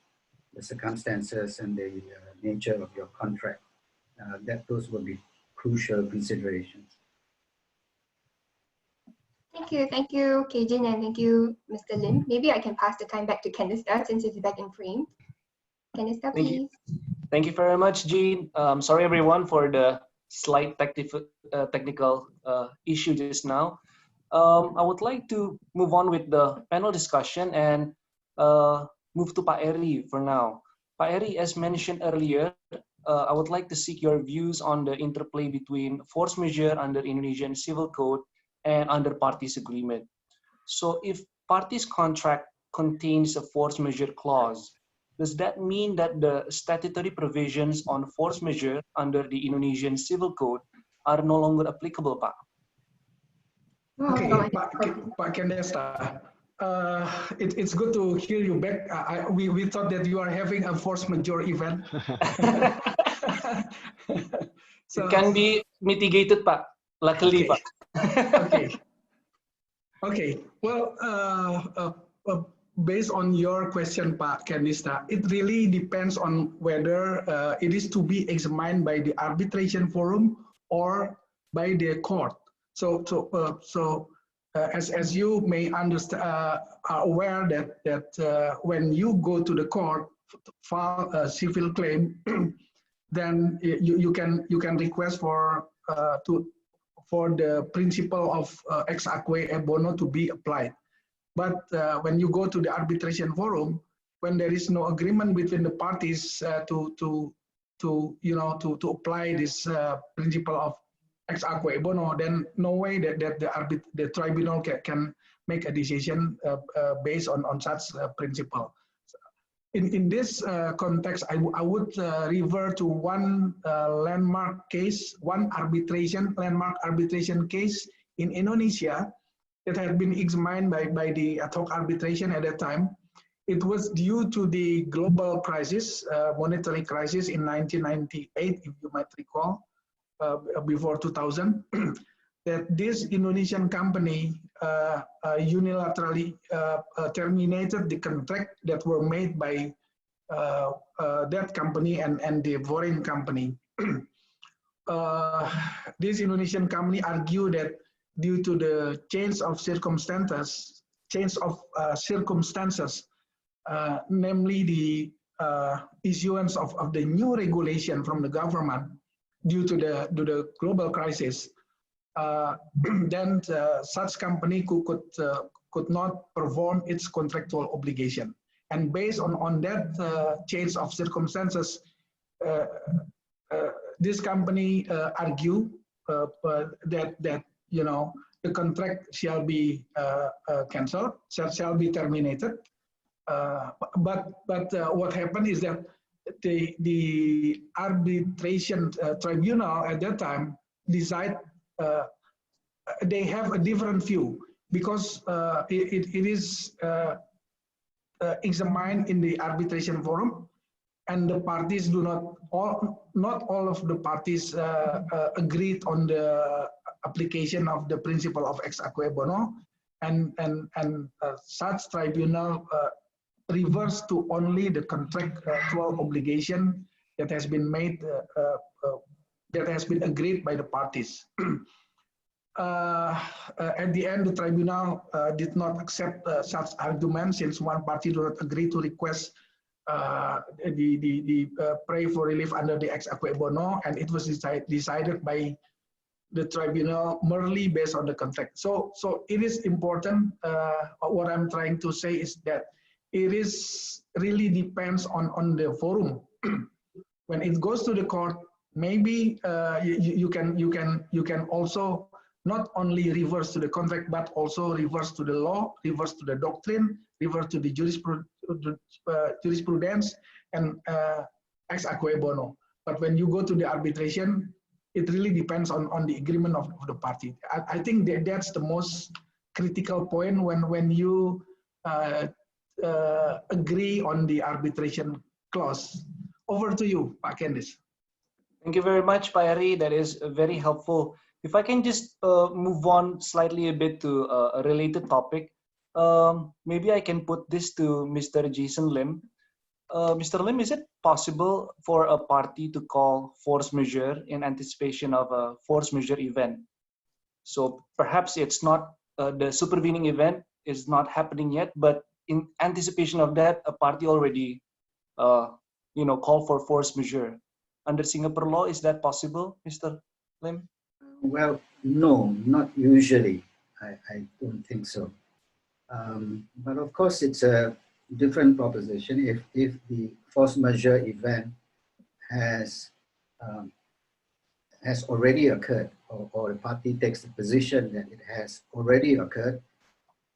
the circumstances and the nature of your contract. Those would be crucial considerations. Thank you, Kajin, and thank you, Mr. Lim. Maybe I can pass the time back to Candice since it's back in frame. Candice, please. Thank you very much, Jean. Sorry everyone for the slight technical issue just now. I would like to move on with the panel discussion and move to Pak Eri for now. Pak Eri, as mentioned earlier, I would like to seek your views on the interplay between force majeure under Indonesian Civil Code and under parties agreement. So if parties contract contains a force majeure clause, does that mean that the statutory provisions on force majeure under the Indonesian Civil Code are no longer applicable, Pak? Okay, Pak Kendesta, it's good to hear you back. We thought that you are having a force majeure event. So, it can be mitigated, Pak. Luckily, Okay. Pak. Okay. Okay. Well, based on your question, Pak Kanista, it really depends on whether it is to be examined by the arbitration forum or by the court. As you may understand, are aware that when you go to the court file a civil claim, then you can request for the principle of ex aequo e bono to be applied. But when you go to the arbitration forum, when there is no agreement between the parties to apply this principle of ex aequo e bono, then no way that the tribunal can make a decision based on such principle. In this context, I would refer to one landmark case, one landmark arbitration case in Indonesia that had been examined by the ad hoc arbitration at that time. It was due to the global crisis, monetary crisis in 1998, if you might recall, before 2000, that this Indonesian company unilaterally terminated the contract that were made by that company and the foreign company. This Indonesian company argued that due to the change of circumstances, namely the issuance of the new regulation from the government due to the global crisis, then such company could not perform its contractual obligation. And based on that change of circumstances, this company argue that the contract shall be cancelled, shall be terminated. But what happened is that the arbitration tribunal at that time decide they have a different view because it is examined in the arbitration forum, and the parties do not all of the parties agreed on the application of the principle of ex aequo e bono, and such tribunal refers to only the contractual obligation that has been made, that has been agreed by the parties. At the end, the tribunal did not accept such argument since one party did not agree to request the pray for relief under the ex aequo e bono, and it was decided by the tribunal merely based on the contract. So it is important. What I'm trying to say is that it is really depends on the forum. When it goes to the court, maybe you can also not only reverse to the contract, but also reverse to the law, reverse to the doctrine, reverse to the jurisprudence, and ex aequo e bono. But when you go to the arbitration, it really depends on the agreement of the party. I think that's the most critical point when you agree on the arbitration clause. Over to you, Pak Candice. Thank you very much, Pak Eri. That is very helpful. If I can just move on slightly a bit to a related topic, maybe I can put this to Mr. Jason Lim. Mr. Lim, is it possible for a party to call force majeure in anticipation of a force majeure event? So perhaps it's not the supervening event is not happening yet, but in anticipation of that, a party already call for force majeure. Under Singapore law, is that possible, Mr. Lim? Well, no, not usually. I don't think so. But of course, it's a different proposition if the force majeure event has already occurred, or the party takes the position that it has already occurred,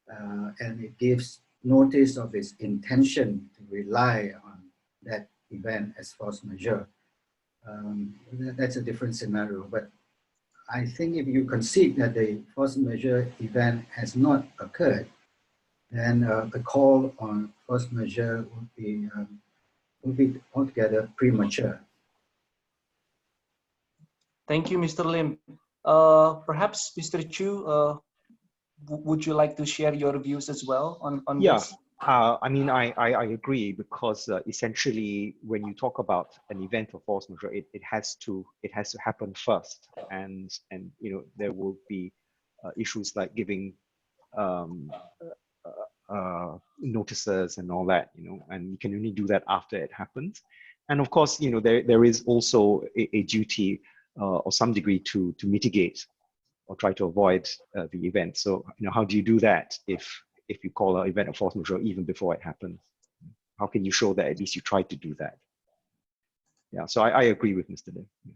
and it gives notice of its intention to rely on that event as force majeure. That's a different scenario. But I think if you concede that the force majeure event has not occurred, then the call on force majeure would be altogether premature. Thank you, Mr. Lim. Perhaps Mr. Chu, would you like to share your views as well on Yeah, this? I mean, I agree, because essentially when you talk about an event of force majeure, it has to happen first, and you know, there will be issues like giving notices and all that, you know, and you can only do that after it happens. And of course, you know, there is also a duty or some degree to mitigate or try to avoid the event. So, you know, how do you do that if you call an event of force majeure even before it happens? How can you show that at least you tried to do that? Yeah, so I agree with Mr. Lim. Yeah.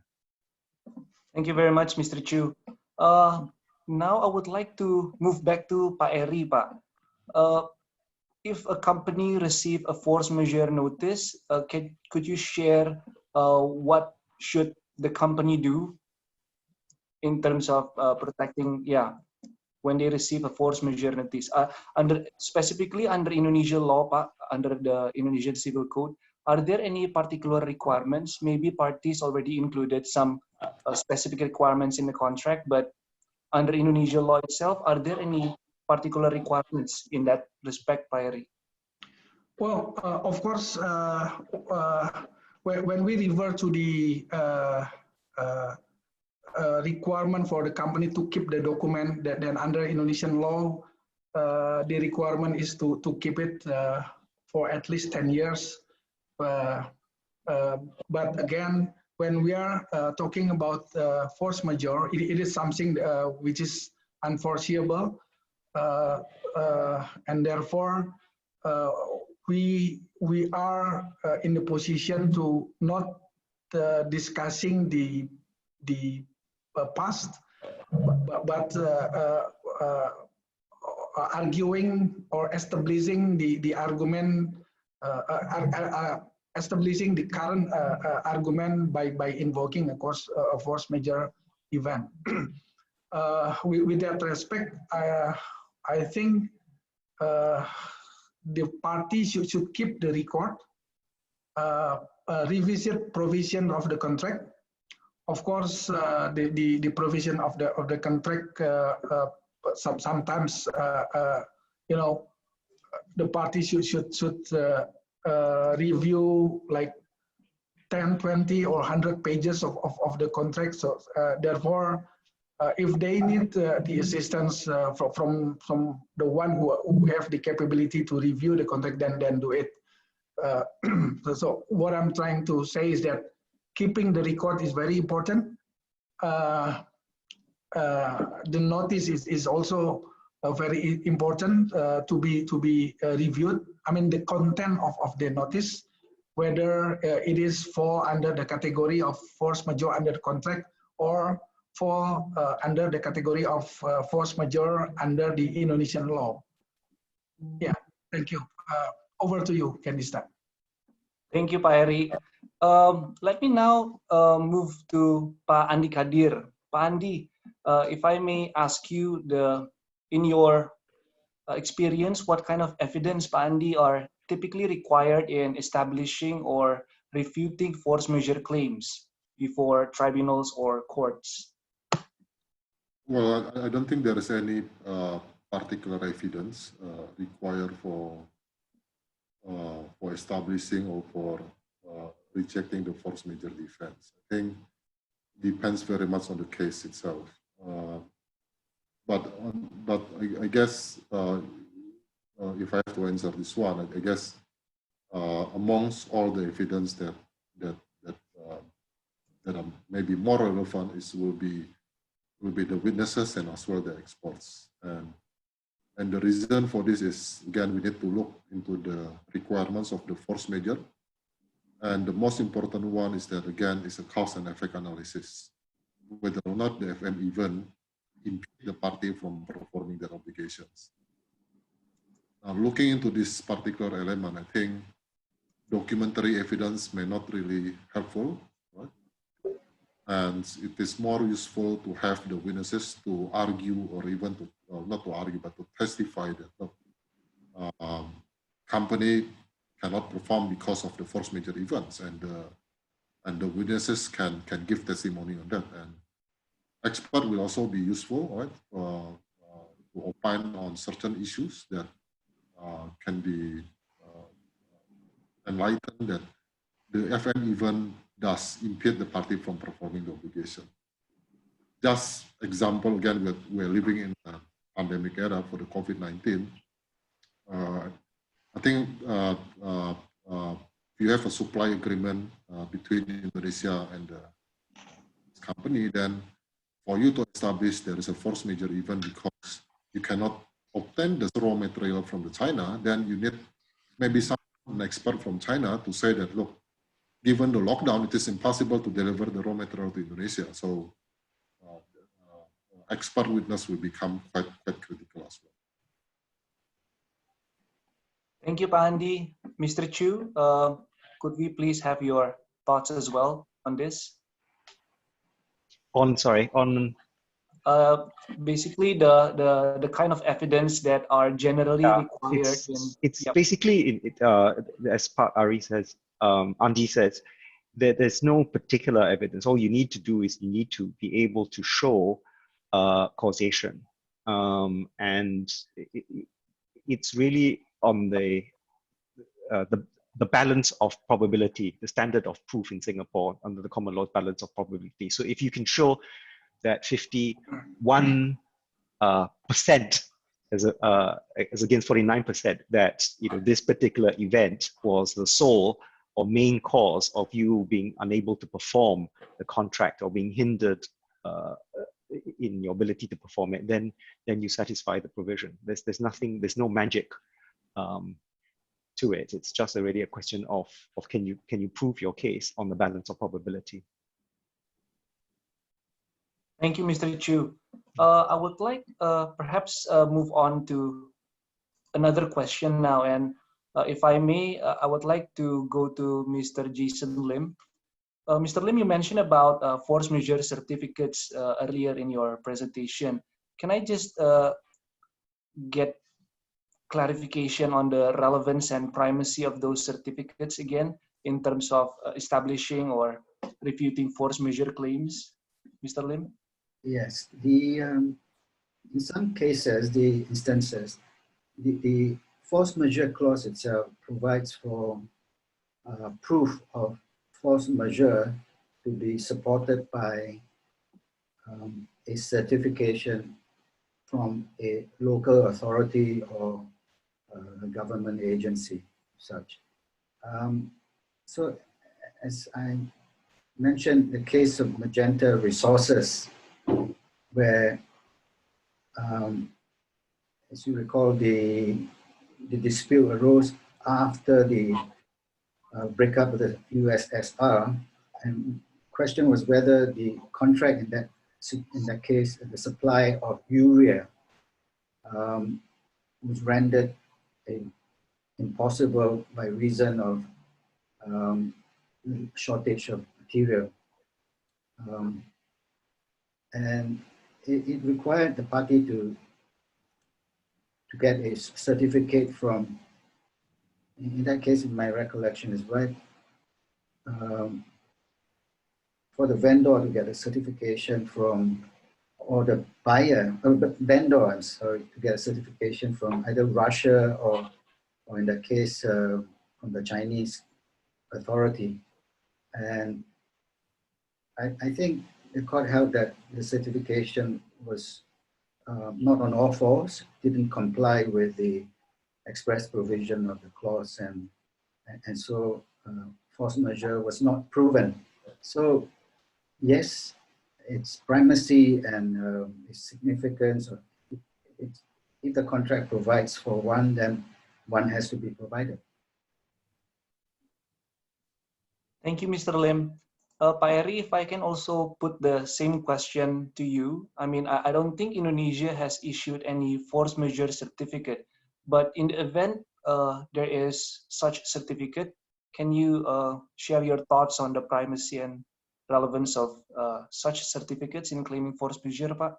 Thank you very much, Mr. Chu. Now I would like to move back to Pak Eri, Pak. If a company receive a force majeure notice, could you share what should the company do in terms of protecting, when they receive a force majeure notice? Specifically under Indonesian law, Pak, under the Indonesian Civil Code, are there any particular requirements? Maybe parties already included some specific requirements in the contract, but under Indonesian law itself, are there any particular requirements in that respect, Pak Eri? Well, of course, when we refer to the requirement for the company to keep the document, then under Indonesian law, the requirement is to keep it for at least 10 years. But again, when we are talking about force majeure, it is something which is unforeseeable, and therefore we are in the position to not discussing the past, but arguing or establishing the argument, establishing the current argument by invoking, of course, a force majeure event. With that respect, I think the party should keep the record, revisit provision of the contract. Of course, the provision of the contract sometimes you know, the party should review like 10, 20, or 100 pages of the contract. So therefore, if they need the assistance from the one who have the capability to review the contract, then do it. So what I'm trying to say is that keeping the record is very important. The notice is also very important to be reviewed. I mean, the content of the notice, whether it is fall under the category of force majeure under the contract, or fall under the category of force majeure under the Indonesian law. Yeah, thank you. Over to you, Candice. Thank you, Pak Eri. Let me now move to Pak Andi Kadir. Pak Andi, if I may ask you, in your experience, what kind of evidence, Pak Andi, are typically required in establishing or refuting force majeure claims before tribunals or courts? Well, I don't think there is any particular evidence required for establishing or for rejecting the force majeure defense. I think it depends very much on the case itself. But I guess if I have to answer this one, I guess amongst all the evidence that are maybe more relevant will be the witnesses and as well the experts. And the reason for this is, again, we need to look into the requirements of the force majeure. And the most important one is that, again, is a cause and effect analysis, whether or not the FM even impede the party from performing their obligations. Now, looking into this particular element, I think documentary evidence may not really helpful, right? And it is more useful to have the witnesses to argue, or even to, not to argue, but to testify that the company cannot perform because of the force majeure events, and the witnesses can give testimony on that. And expert will also be useful, right? To opine on certain issues that can be enlightened that the FM even does impede the party from performing the obligation. Just example, again, we're living in a pandemic era for the COVID-19. I think if you have a supply agreement between Indonesia and the company, then for you to establish there is a force majeure event because you cannot obtain the raw material from the China, then you need maybe an expert from China to say that, look, given the lockdown, it is impossible to deliver the raw material to Indonesia. So expert witness will become quite critical as well. Thank you, Pak Andi. Mr. Chu, could we please have your thoughts as well on this? Basically the kind of evidence that are generally required. It's basically, as Pak Ari says, Andi says, that there's no particular evidence. All you need to do is you need to be able to show causation. And it's really on the balance of probability, the standard of proof in Singapore under the common law balance of probability. So if you can show that 51% as against 49%, that this particular event was the sole or main cause of you being unable to perform the contract or being hindered in your ability to perform it, then you satisfy the provision. There's nothing, there's no magic to it. It's just already a question of can you prove your case on the balance of probability. Thank you, Mr. Chu. I would like perhaps move on to another question now, and if I may, I would like to go to Mr. Jason Lim. Mr. Lim, you mentioned about force majeure certificates earlier in your presentation. Can I just get clarification on the relevance and primacy of those certificates again in terms of establishing or refuting force majeure claims, Mr. Lim? Yes, in some cases, the force majeure clause itself provides for proof of force majeure to be supported by a certification from a local authority or a government agency, such. So, as I mentioned, the case of Magenta Resources, where, as you recall, the dispute arose after the breakup of the USSR, and the question was whether the contract in that case, the supply of urea, was rendered impossible by reason of shortage of material. And it required the party to get a certificate from, in that case, if my recollection is right, for the vendor to get a certification from, or the buyer, or the vendor, I'm sorry, to get a certification from either Russia or in that case, from the Chinese authority. And I think the court held that the certification was not on all fours, didn't comply with the express provision of the clause, and so force majeure was not proven. So yes, its primacy and its significance, if the contract provides for one, then one has to be provided. Thank you, Mr. Lim. Pak Eri, if I can also put the same question to you. I mean, I don't think Indonesia has issued any force majeure certificate, but in the event there is such certificate, can you share your thoughts on the primacy and relevance of such certificates in claiming force majeure, Pak?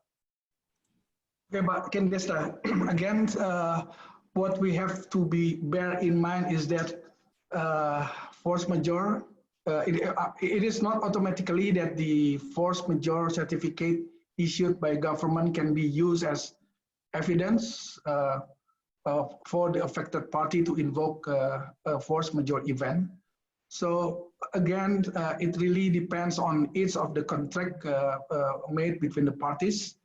Okay, but again, what we have to bear in mind is that force majeure, it is not automatically that the force majeure certificate issued by government can be used as evidence for the affected party to invoke a force majeure event. So again, it really depends on each of the contract made between the parties.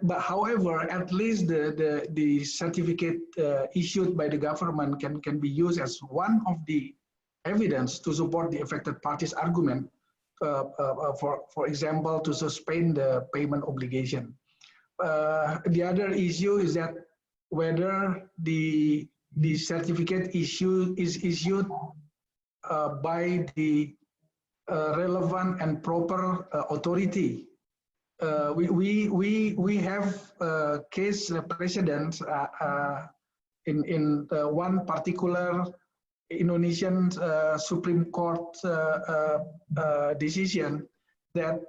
But however, at least the certificate issued by the government can be used as one of the evidence to support the affected party's argument, for example, to suspend the payment obligation. The other issue is that whether the certificate is issued by the relevant and proper authority. We have case precedents in one particular Indonesian Supreme Court decision that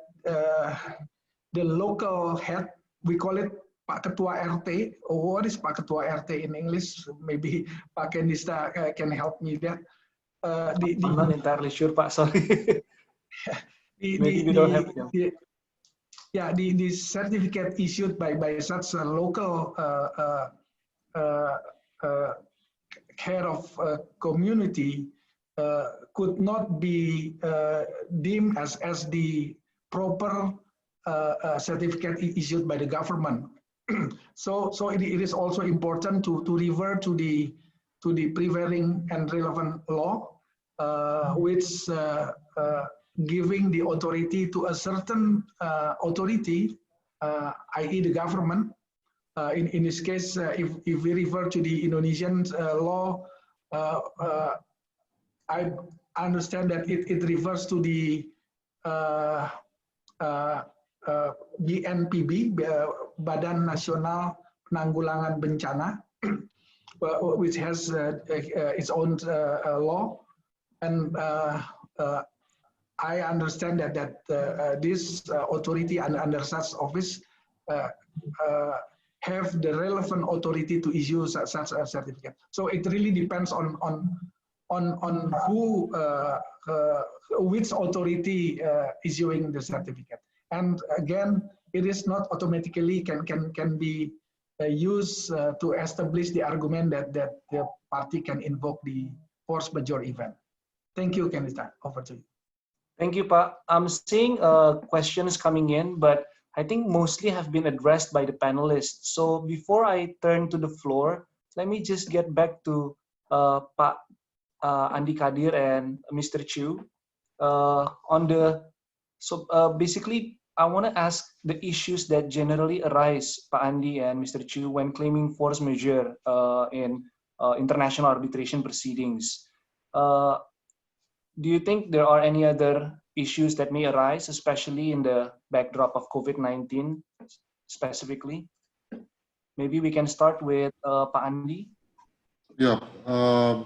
the local head, we call it Pak Ketua RT, or what is Pak Ketua RT in English? Maybe Pak Kendista can help me there. I'm not entirely sure, Pak, sorry. Maybe we don't have it. Yeah, the certificate issued by such a local head of community could not be deemed as the proper certificate issued by the government. So it is also important to revert to the prevailing and relevant law, which giving the authority to a certain authority, i.e. the government. In this case, if we refer to the Indonesian law, I understand that it refers to the BNPB, Badan Nasional Penanggulangan Bencana, which has its own law, and I understand that this authority under such office have the relevant authority to issue such a certificate. So it really depends on who, which authority issuing the certificate. And again, it is not automatically can be used to establish the argument that the party can invoke the force majeure event. Thank you, Kendista. Over to you. Thank you, Pak. I'm seeing questions coming in, but I think mostly have been addressed by the panelists. So before I turn to the floor, let me just get back to Pak Andi Kadir and Mr. Chu. Basically, I want to ask the issues that generally arise, Pak Andi and Mr. Chu, when claiming force majeure in international arbitration proceedings. Do you think there are any other issues that may arise, especially in the backdrop of COVID-19 specifically? Maybe we can start with Pak Andi. Yeah, I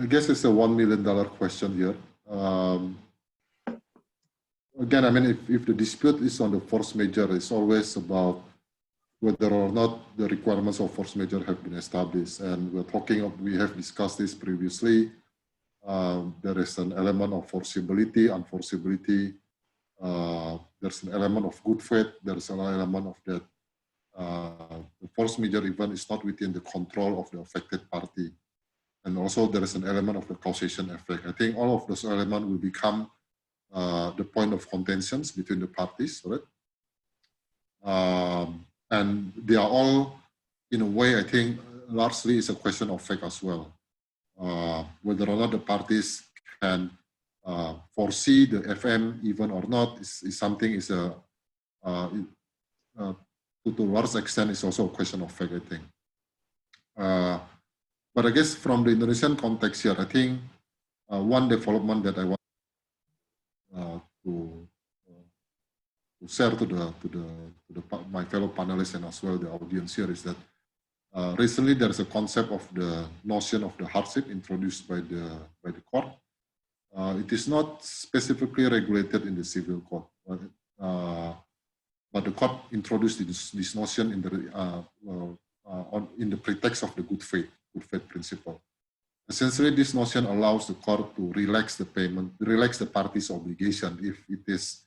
guess it's a $1 million question here. Again, I mean, if the dispute is on the force majeure, it's always about whether or not the requirements of force majeure have been established. And we have discussed this previously. There is an element of forcibility, unforcibility. There's an element of good faith. There's an element of that the force majeure event is not within the control of the affected party. And also there is an element of the causation effect. I think all of those elements will become the point of contentions between the parties, right? And they are all, in a way, I think, largely is a question of fact as well. Whether or not the parties can foresee the FM even or not is something to a large extent is also a question of fact, I think. But I guess from the Indonesian context here, I think one development that I want to share to my fellow panelists and as well the audience here is that recently there is a concept of the notion of the hardship introduced by the court. It is not specifically regulated in the civil court, but the court introduced this notion in the pretext of the good faith principle. Essentially, this notion allows the court to relax the party's obligation if it is,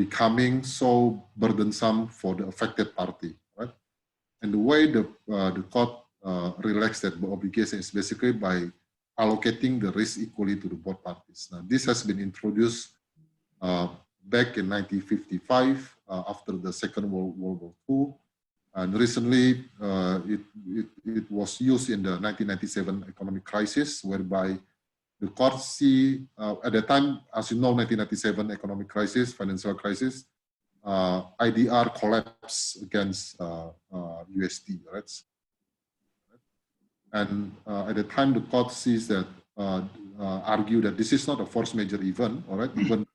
becoming so burdensome for the affected party, right? And the way the court relaxed that obligation is basically by allocating the risk equally to the both parties. Now, this has been introduced back in 1955 after the Second World War II, and recently it was used in the 1997 economic crisis, whereby the court see at the time, as you know, 1997 economic crisis, financial crisis, IDR collapsed against USD, right? And at the time, the court sees that, argue that this is not a force majeure event, all right? Even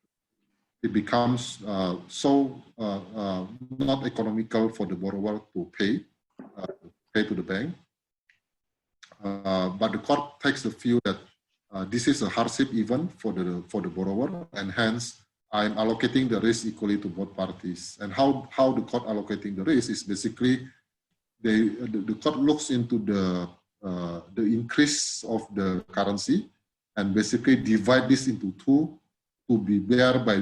it becomes so not economical for the borrower to pay to the bank. But the court takes the view that this is a hardship event for the borrower, and hence I'm allocating the risk equally to both parties. And how the court allocating the risk is basically the court looks into the increase of the currency and basically divide this into two to be bear by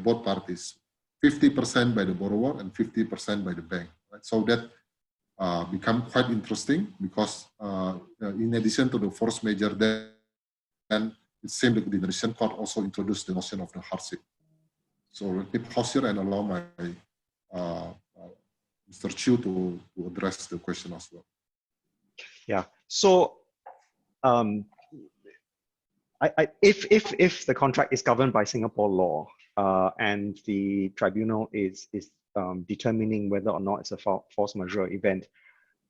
both parties, 50% by the borrower and 50% by the bank. Right? So that become quite interesting because in addition to the force majeure, then it seemed that the Indonesian court also introduced the notion of the hardship. So let me pause here and allow my Mr. Chu to address the question as well. Yeah. So if the contract is governed by Singapore law and the tribunal is determining whether or not it's a force majeure event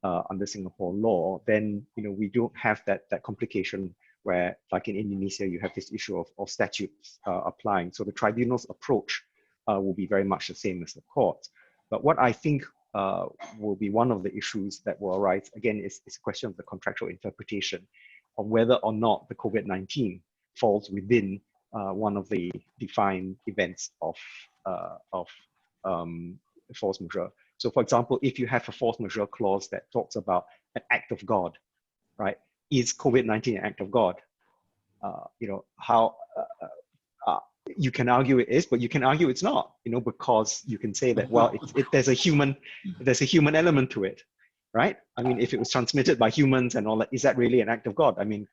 under Singapore law, then we don't have that complication where, like in Indonesia, you have this issue of statutes applying. So the tribunal's approach will be very much the same as the court. But what I think will be one of the issues that will arise, again, is a question of the contractual interpretation of whether or not the COVID-19 falls within one of the defined events of force majeure. So for example, if you have a force majeure clause that talks about an act of God, right? Is COVID-19 an act of God? You can argue it is, but you can argue it's not, because you can say that, well, there's a human element to it, right? I mean, if it was transmitted by humans and all that, is that really an act of God? I mean,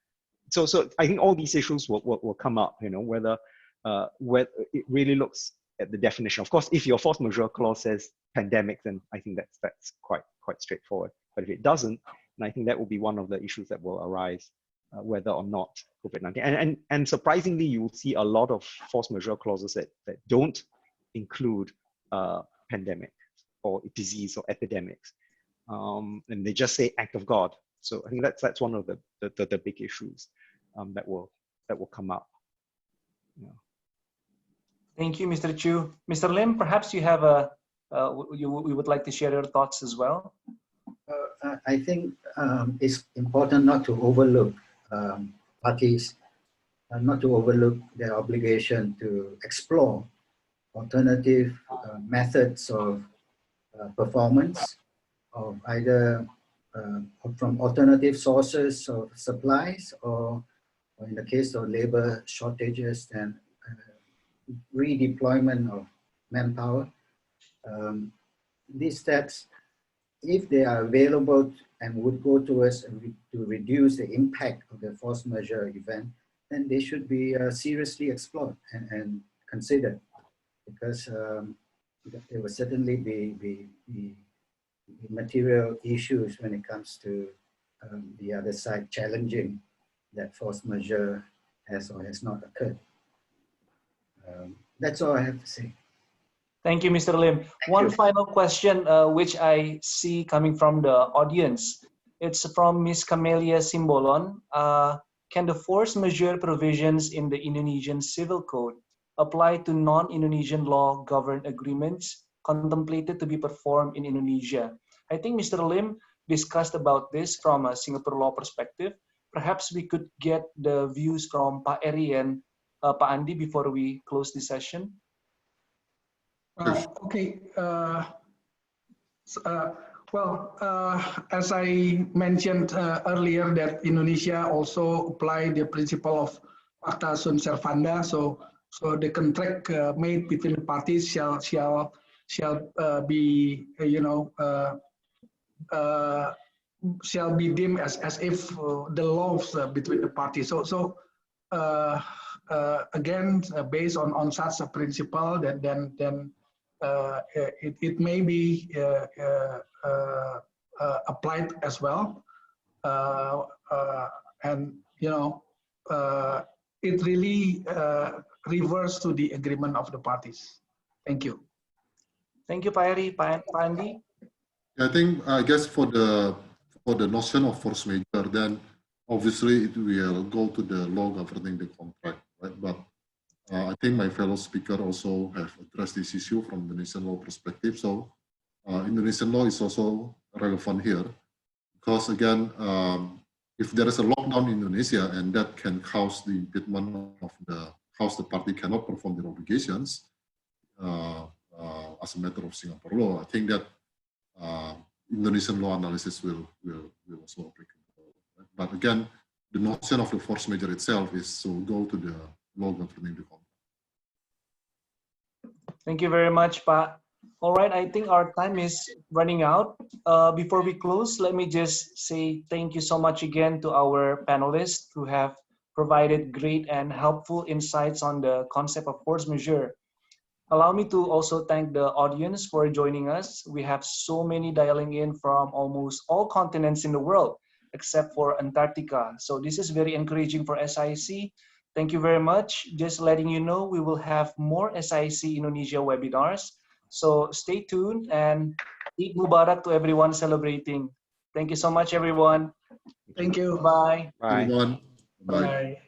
so I think all these issues will come up, whether it really looks at the definition. Of course, if your force majeure clause says pandemic, then I think that's quite straightforward. But if it doesn't, then I think that will be one of the issues that will arise, whether or not COVID-19. And surprisingly, you will see a lot of force majeure clauses that don't include pandemic or disease or epidemics, and they just say act of God. So I think that's one of the big issues that will come up. Yeah. Thank you, Mr. Chu. Mr. Lim, perhaps you have you would like to share your thoughts as well. I think it's important not to overlook parties, not to overlook their obligation to explore alternative methods of performance, of either from alternative sources of supplies, or in the case of labor shortages, and redeployment of manpower. These steps, if they are available and would go towards to reduce the impact of the force majeure event, then they should be seriously explored and considered, because there will certainly be material issues when it comes to the other side challenging that force majeure has or has not occurred. That's all I have to say. Thank you, Mr. Lim. One final question, which I see coming from the audience. It's from Ms. Camelia Simbolon. Can the force majeure provisions in the Indonesian Civil Code apply to non-Indonesian law governed agreements contemplated to be performed in Indonesia? I think Mr. Lim discussed about this from a Singapore law perspective. Perhaps we could get the views from Pak Eri and Pak Andi before we close this session. Okay. As I mentioned earlier, that Indonesia also apply the principle of pacta sunt servanda. So So the contract made between the parties shall be shall be deemed as if the laws between the parties. So again, based on such a principle, then it may be applied as well, and it really refers to the agreement of the parties. Thank you. Thank you, Pak Eri. Pak Andi? I guess for the notion of force majeure, then obviously it will go to the law governing the contract, right? But I think my fellow speaker also have addressed this issue from the Indonesian law perspective. So Indonesian law is also relevant here, because again, if there is a lockdown in Indonesia and that can cause the impediment of the party cannot perform their obligations as a matter of Singapore law, I think that Indonesian law analysis will also applicable. Right? But again, the notion of the force majeure itself is to go to the law governing the contract. Thank you very much, Pak. All right, I think our time is running out. Before we close, let me just say thank you so much again to our panelists who have provided great and helpful insights on the concept of force majeure. Allow me to also thank the audience for joining us. We have so many dialing in from almost all continents in the world, except for Antarctica. So this is very encouraging for SIAC. Thank you very much. Just letting you know, we will have more SIAC Indonesia webinars. So stay tuned and Eid Mubarak to everyone celebrating. Thank you so much, everyone. Thank you. Bye. Everyone. Bye.